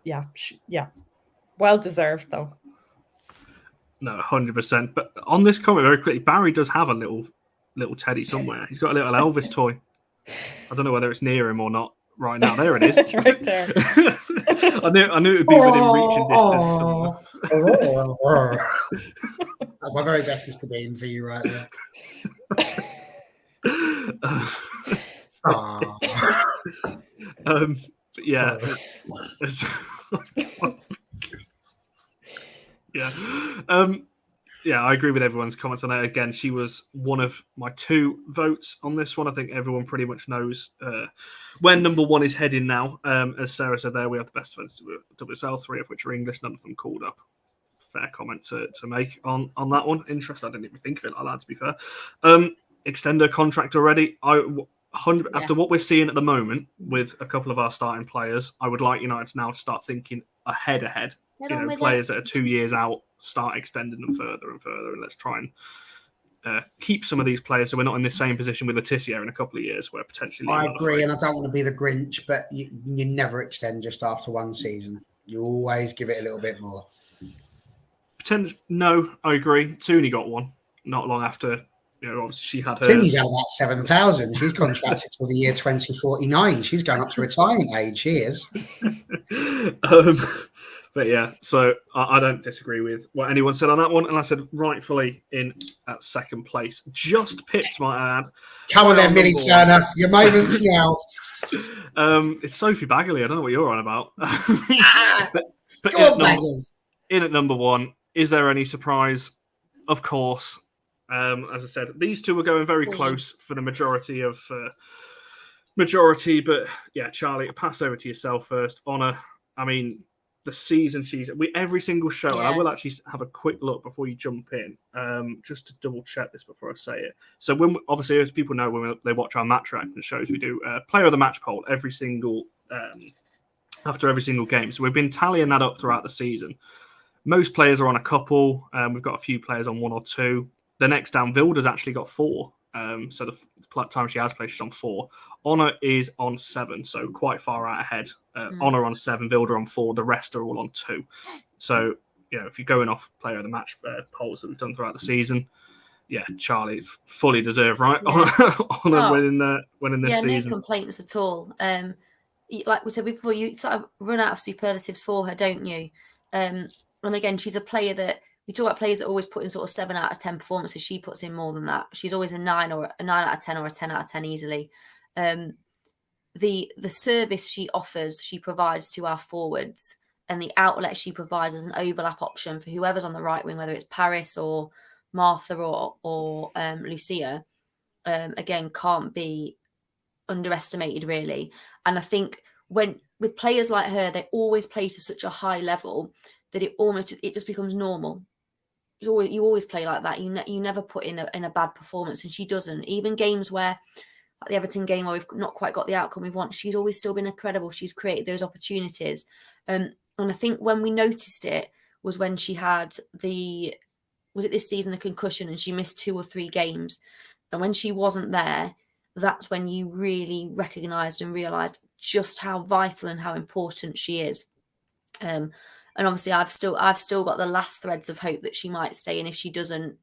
yeah, well deserved though. No, 100%. But on this comment, very quickly, Barry does have a little teddy somewhere. He's got a little Elvis toy. I don't know whether it's near him or not right now. There it is. It's right there. I knew it would be within reaching distance. That's my very best, Mr. Bean, for you right there. Yeah. Yeah, I agree with everyone's comments on that. Again, she was one of my 2 votes on this one. I think everyone pretty much knows where number 1 is heading now. As Sarah said there, we have the best defenders WSL, 3 of which are English, none of them called up. Fair comment to make on that one. Interesting. I didn't even think of it like that, to be fair. Extend her contract already. After what we're seeing at the moment with a couple of our starting players, I would like United now to start thinking ahead. You know, players that are 2 years out, start extending them further and further, and let's try and keep some of these players so we're not in the same position with Laetitia in a couple of years where potentially... I agree, and I don't want to be the Grinch, but you never extend just after one season. You always give it a little bit more. No, I agree. Tooney got one not long after. You know, obviously she had her. Tooney's had about 7,000. She's contracted till the year 2049. She's going up to retirement age. She is. But yeah, so I don't disagree with what anyone said on that one, and I said rightfully in at second place. Just picked, might I add. Come on then, Millie Turner. Your moments now. It's Sophie Bagley. I don't know what you're on about. but Go on, Baggers. In at number 1, is there any surprise? Of course. As I said, these 2 were going very close for the majority, but yeah, Charlie, pass over to yourself first. Honor, I mean, the season every single show, and I will actually have a quick look before you jump in, just to double check this before I say it. So obviously, as people know, when they watch our match reaction shows, we do player of the match poll every single after every single game. So we've been tallying that up throughout the season. Most players are on a couple. We've got a few players on 1 or 2. The next down, Vilda's actually got 4. So the time she has played, she's on 4. Honor is on 7, so quite far out ahead. Honor on 7, Vilda on 4. The rest are all on 2. So, if you're going off player of the match polls that we've done throughout the season, Charlie fully deserved, right? Yeah. Honor winning this season. No complaints at all. Like we said before, you sort of run out of superlatives for her, don't you? And again, she's a player that we talk about players that always put in sort of 7 out of 10 performances. She puts in more than that. She's always a 9 or a 9 out of 10 or a 10 out of 10 easily. The service she offers, she provides to our forwards, and the outlet she provides as an overlap option for whoever's on the right wing, whether it's Paris or Martha or Lucia, again, can't be underestimated really. And I think with players like her, they always play to such a high level that it just becomes normal. You always play like that. You never put in a bad performance, and she doesn't. Even games where, like the Everton game, where we've not quite got the outcome we've wanted, she's always still been incredible. She's created those opportunities. And I think when we noticed it was when she had was it this season, the concussion, and she missed 2 or 3 games. And when she wasn't there, that's when you really recognised and realised just how vital and how important she is. And obviously, I've still got the last threads of hope that she might stay. And if she doesn't,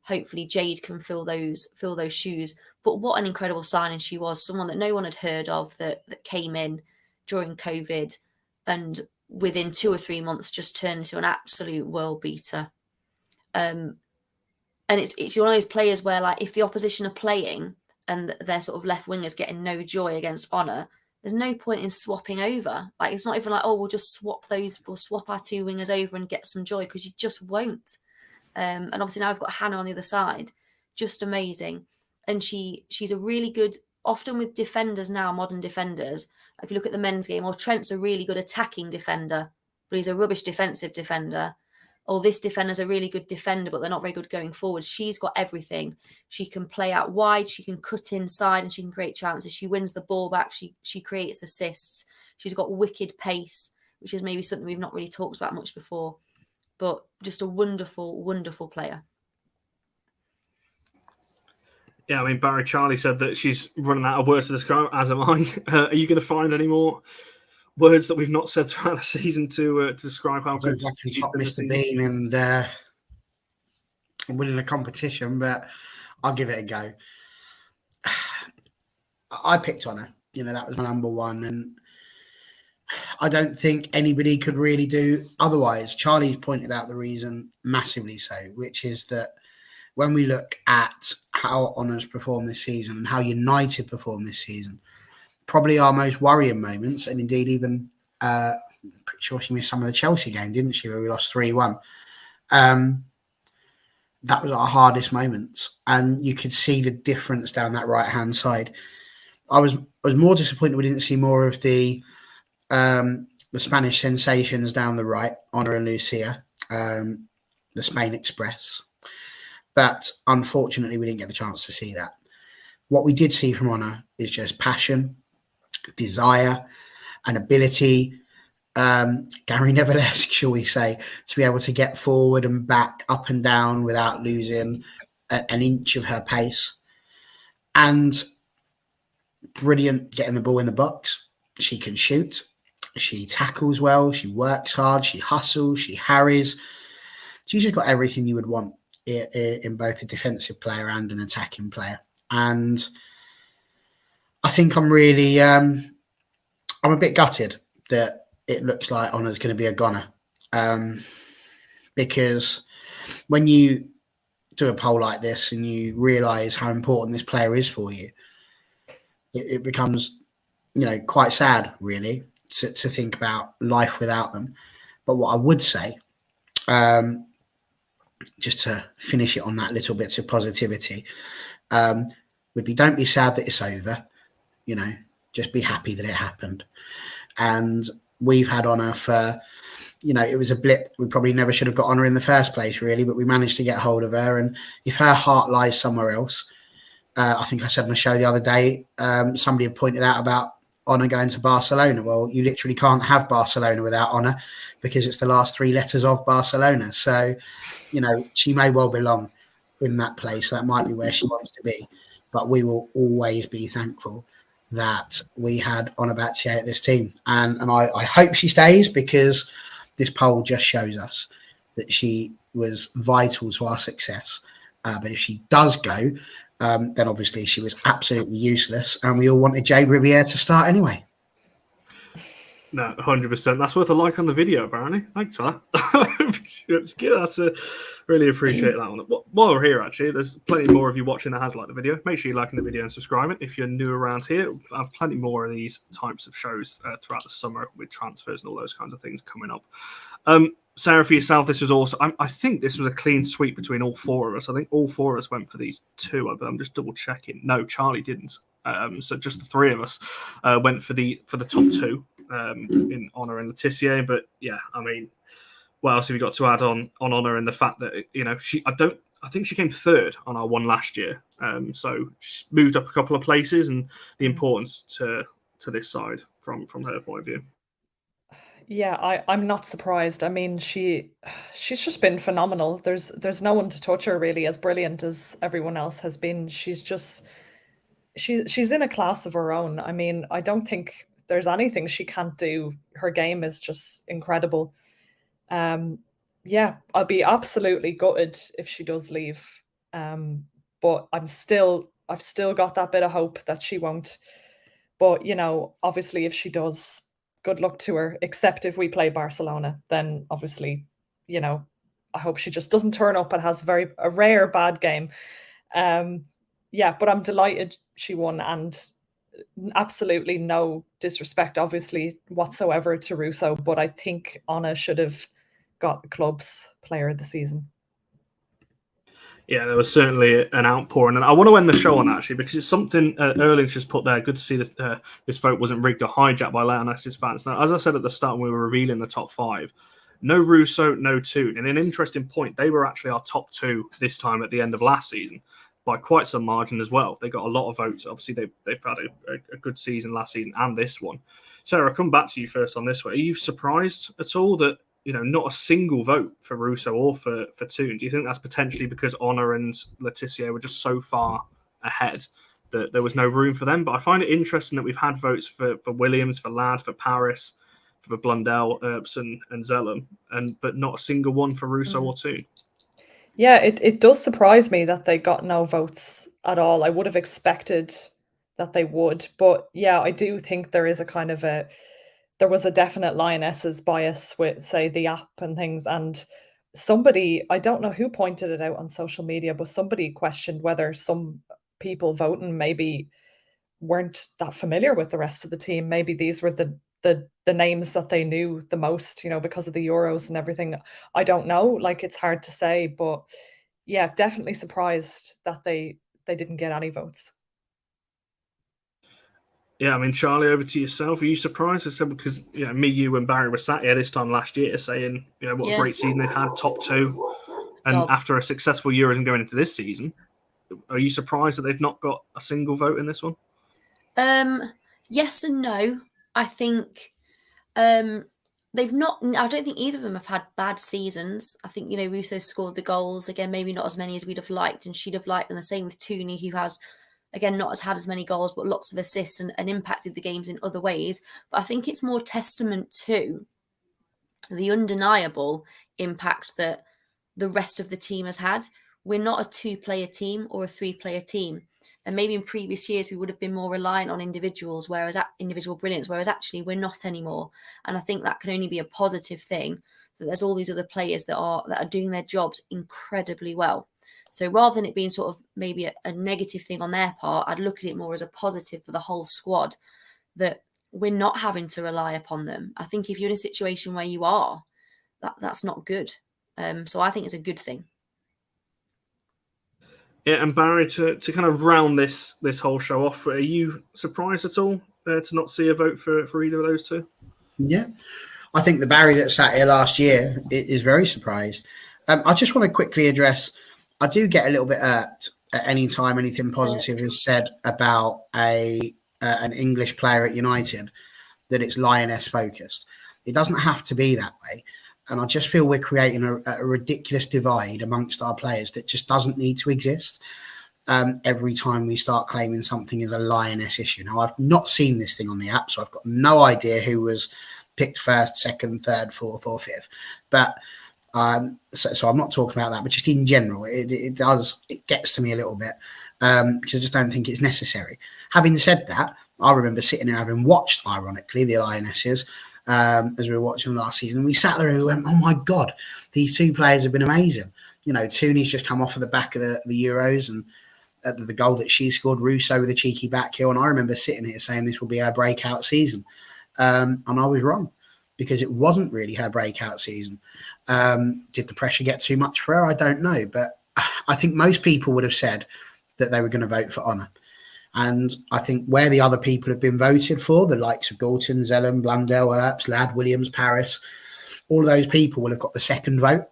hopefully Jade can fill those shoes. But what an incredible signing she was! Someone that no one had heard of that came in during COVID, and within 2 or 3 months just turned into an absolute world beater. And it's one of those players where, like, if the opposition are playing and their sort of left wingers getting no joy against Honor, there's no point in swapping over. Like, it's not even like, we'll just swap our 2 wingers over and get some joy, because you just won't. And obviously now we've got Hannah on the other side, just amazing. And she's a really good, often with defenders now, modern defenders, if you look at the men's game, Trent's a really good attacking defender, but he's a rubbish defensive defender. Or this defender's a really good defender, but they're not very good going forward. She's got everything. She can play out wide, she can cut inside, and she can create chances. She wins the ball back, she creates assists. She's got wicked pace, which is maybe something we've not really talked about much before. But just a wonderful, wonderful player. Yeah, I mean, Barry Charlie said that she's running out of words to describe, as am I. Are you going to find any more words that we've not said throughout the season to describe how good I can top Mr. Bean and winning a competition, but I'll give it a go. I picked on her. That was my number 1, and I don't think anybody could really do otherwise. Charlie's pointed out the reason massively so, which is that when we look at how Honour's performed this season and how United performed this season, probably our most worrying moments, and indeed even I'm pretty sure she missed some of the Chelsea game, didn't she, where we lost 3-1. That was our hardest moments, and you could see the difference down that right-hand side. I was more disappointed we didn't see more of the Spanish sensations down the right, Honor and Lucia, the Spain Express. But unfortunately, we didn't get the chance to see that. What we did see from Honor is just passion, desire, and ability, Gary Neville-esque, shall we say, to be able to get forward and back, up and down without losing an inch of her pace. And brilliant getting the ball in the box. She can shoot. She tackles well. She works hard. She hustles. She harries. She's just got everything you would want in both a defensive player and an attacking player. And I think I'm really, I'm a bit gutted that it looks like Honour's going to be a goner. Because when you do a poll like this and you realise how important this player is for you, it becomes, quite sad, really, to think about life without them. But what I would say, just to finish it on that little bit of positivity, would be, don't be sad that it's over. Just be happy that it happened. And we've had Honour for, it was a blip. We probably never should have got Honour in the first place, really, but we managed to get hold of her. And if her heart lies somewhere else, I think I said on the show the other day, somebody had pointed out about Honor going to Barcelona. Well, you literally can't have Barcelona without Honor because it's the last 3 letters of Barcelona. So, you know, she may well belong in that place. That might be where she wants to be. But we will always be thankful that we had Honor Battier at this team. And I hope she stays, because this poll just shows us that she was vital to our success. But if she does go, then obviously she was absolutely useless, and we all wanted Jade Riviere to start anyway. No, 100%. That's worth a like on the video, apparently. Thanks for that. Really appreciate that one. While we're here, actually, there's plenty more of you watching that has liked the video. Make sure you're liking the video and subscribing. If you're new around here, I have plenty more of these types of shows throughout the summer with transfers and all those kinds of things coming up. Sarah, for yourself, this was also, I think this was a clean sweep between all 4 of us. I think all 4 of us went for these 2, but I'm just double checking. No, Charlie didn't. So just the 3 of us went for the top 2 in Honor and Letitia. But yeah, I mean, what else have you got to add on Honor, and the fact that, you know, I think she came 3rd on our one last year. So she moved up a couple of places, and the importance to this side from her point of view. Yeah, I'm not surprised. I mean, she's just been phenomenal. There's no one to touch her, really, as brilliant as everyone else has been. She's in a class of her own. I mean, I don't think there's anything she can't do. Her game is just incredible. Yeah, I'll be absolutely gutted if she does leave. But I've still got that bit of hope that she won't. But, you know, obviously if she does, good luck to her, except if we play Barcelona, then obviously, you know, I hope she just doesn't turn up and has a rare bad game. Yeah, but I'm delighted she won, and absolutely no disrespect, obviously, whatsoever to Russo, but I think Anna should have got the club's player of the season. Yeah, there was certainly an outpouring, and I want to end the show on that, actually, because it's something Erling's just put there. Good to see that this vote wasn't rigged or hijacked by Lionesses fans. Now, as I said at the start when we were revealing the top 5, no Russo, no Toon. And an interesting point, they were actually our top 2 this time at the end of last season by quite some margin as well. They got a lot of votes. Obviously, they've had a good season last season and this one. Sarah, I'll come back to you first on this one. Are you surprised at all that, you know, not a single vote for Russo or for Toon? Do you think that's potentially because Honor and Letitia were just so far ahead that there was no room for them? But I find it interesting that we've had votes for Williams, for Ladd, for Paris, for Blundell, Earps and Zellum, but not a single one for Russo or Toon. Yeah, it does surprise me that they got no votes at all. I would have expected that they would. But yeah, I do think there is a kind of there was a definite Lionesses bias with, say, the app and things. And somebody, I don't know who pointed it out on social media, but somebody questioned whether some people voting maybe weren't that familiar with the rest of the team. Maybe these were the names that they knew the most, you know, because of the Euros and everything. I don't know. Like, it's hard to say. But yeah, definitely surprised that they didn't get any votes. Yeah, I mean, Charlie, over to yourself. Are you surprised? I said because, you know, me, you, and Barry were sat here this time last year saying, you know, what a great season they've had, top 2, and after a successful Euros and going into this season, are you surprised that they've not got a single vote in this one? Yes and no. I think they've not. I don't think either of them have had bad seasons. I think, you know, Russo scored the goals again, maybe not as many as we'd have liked, and she'd have liked, and the same with Tooney, who has, again, not had as many goals, but lots of assists and impacted the games in other ways. But I think it's more testament to the undeniable impact that the rest of the team has had. We're not a 2-player team or a 3-player team. And maybe in previous years, we would have been more reliant on individuals, individual brilliance, whereas actually we're not anymore. And I think that can only be a positive thing, that there's all these other players that are doing their jobs incredibly well. So rather than it being sort of maybe a negative thing on their part, I'd look at it more as a positive for the whole squad, that we're not having to rely upon them. I think if you're in a situation where you are, that's not good. So I think it's a good thing. Yeah, and Barry, to kind of round this whole show off, are you surprised at all to not see a vote for either of those 2? Yeah, I think the Barry that sat here last year is very surprised. I just want to quickly address, I do get a little bit at any time anything positive is said about a an English player at United, that it's Lioness focused. It doesn't have to be that way. And I just feel we're creating a ridiculous divide amongst our players that just doesn't need to exist. Every time we start claiming something is a Lioness issue. Now, I've not seen this thing on the app, so I've got no idea who was picked first, second, third, fourth, or fifth. But so I'm not talking about that, but just in general, it gets to me a little bit because I just don't think it's necessary. Having said that, I remember sitting there having watched, ironically, the Lionesses as we were watching last season. We sat there and we went, oh my God, these two players have been amazing. You know, Tooney's just come off of the back of the Euros, and the goal that she scored, Russo with a cheeky back heel. And I remember sitting here saying this will be our breakout season. And I was wrong, because it wasn't really her breakout season. Did the pressure get too much for her? I don't know. But I think most people would have said that they were going to vote for Honor. And I think where the other people have been voted for, the likes of Galton, Zellum, Blundell, Earps, Ladd, Williams, Paris, all of those people will have got the second vote.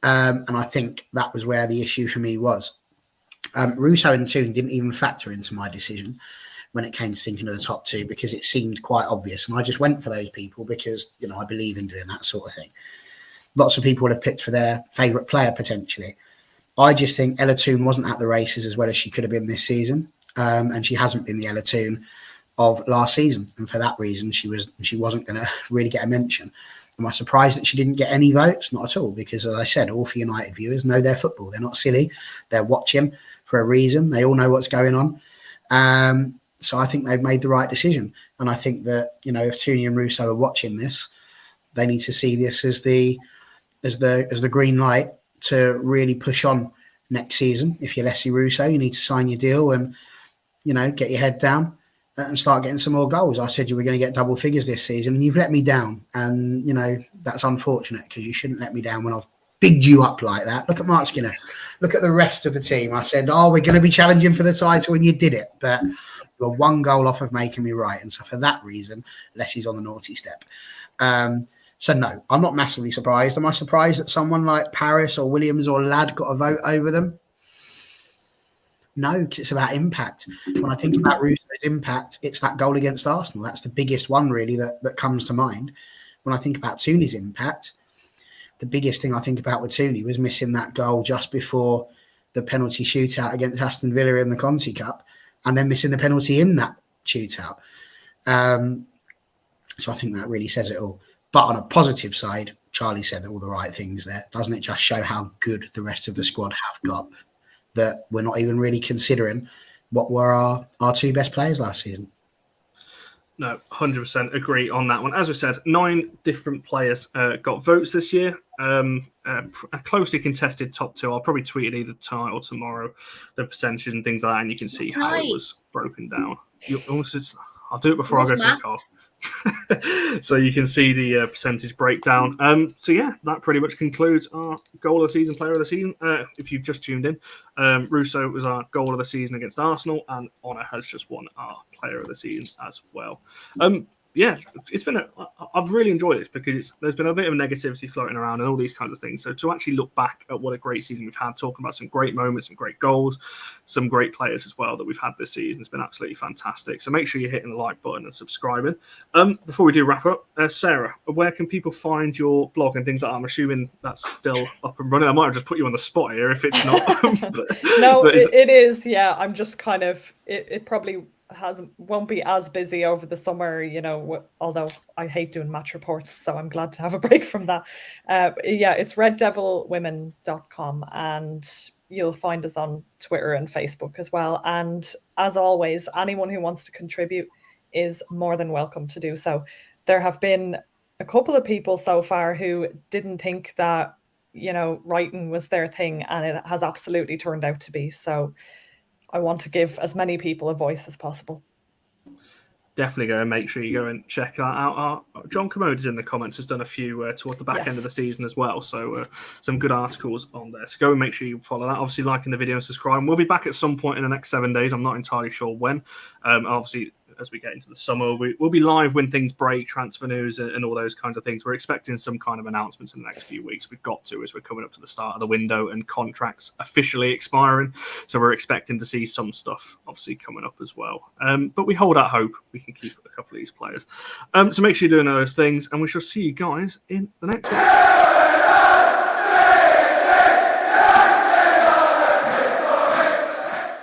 And I think that was where the issue for me was. Russo and Toon didn't even factor into my decision when it came to thinking of the top two, because it seemed quite obvious. And I just went for those people because, you know, I believe in doing that sort of thing. Lots of people would have picked for their favourite player potentially. I just think Ella Toon wasn't at the races as well as she could have been this season. And she hasn't been the Ella Toon of last season. And for that reason, she wasn't going to really get a mention. Am I surprised that she didn't get any votes? Not at all, because as I said, all for United viewers know their football. They're not silly. They're watching for a reason. They all know what's going on. So I think they've made the right decision. And I think that, you know, if Tooney and Russo are watching this, they need to see this as the green light to really push on next season. If you're Leslie Russo, you need to sign your deal and, you know, get your head down and start getting some more goals. I said you were going to get double figures this season, and you've let me down. And, you know, that's unfortunate, because you shouldn't let me down when I've bigged you up like that. Look at Mark Skinner. Look at the rest of the team. I said, oh, we're going to be challenging for the title, and you did it. But you were one goal off of making me right. And so for that reason, Leslie's on the naughty step. So no, I'm not massively surprised. Am I surprised that someone like Paris or Williams or Ladd got a vote over them? No, because it's about impact. When I think about Russo's impact, it's that goal against Arsenal. That's the biggest one, really, that comes to mind. When I think about Tooney's impact, the biggest thing I think about with Tooney was missing that goal just before the penalty shootout against Aston Villa in the Conti Cup, and then missing the penalty in that shootout. So I think that really says it all. But on a positive side, Charlie said all the right things there. Doesn't it just show how good the rest of the squad have got, that we're not even really considering what were our two best players last season? No, 100% agree on that one. As we said, 9 different players got votes this year. A closely contested top 2. I'll probably tweet it either tonight or tomorrow, the percentages and things like that, and you can see how it was broken down. I'll do it before I go to the car. So you can see the percentage breakdown. So yeah, that pretty much concludes our goal of the season, player of the season. If you've just tuned in, Russo was our goal of the season against Arsenal, and Honor has just won our player of the season as well. Yeah, it's been I've really enjoyed this, because there's been a bit of negativity floating around and all these kinds of things. So to actually look back at what a great season we've had, talking about some great moments, some great goals, some great players as well that we've had this season, it's been absolutely fantastic. So make sure you're hitting the like button and subscribing. Before we do wrap up, Sarah, where can people find your blog and things like that? I'm assuming that's still up and running. I might have just put you on the spot here if it's not. It is. Yeah, I'm just kind of. It probably won't be as busy over the summer, you know, although I hate doing match reports, so I'm glad to have a break from that. Yeah, it's reddevilwomen.com, and you'll find us on Twitter and Facebook as well. And as always, anyone who wants to contribute is more than welcome to do so. There have been a couple of people so far who didn't think that, you know, writing was their thing, and it has absolutely turned out to be. So I want to give as many people a voice as possible. Definitely go and make sure you go and check that out. John Commode is in the comments, has done a few towards the back end of the season as well. So some good articles on there. So go and make sure you follow that. Obviously, liking the video and subscribing. We'll be back at some point in the next 7 days. I'm not entirely sure when. Obviously, as we get into the summer. We'll be live when things break, transfer news and all those kinds of things. We're expecting some kind of announcements in the next few weeks. We've got to, as we're coming up to the start of the window and contracts officially expiring. So we're expecting to see some stuff obviously coming up as well. But we hold out hope we can keep a couple of these players. So make sure you're doing those things, and we shall see you guys in the next one.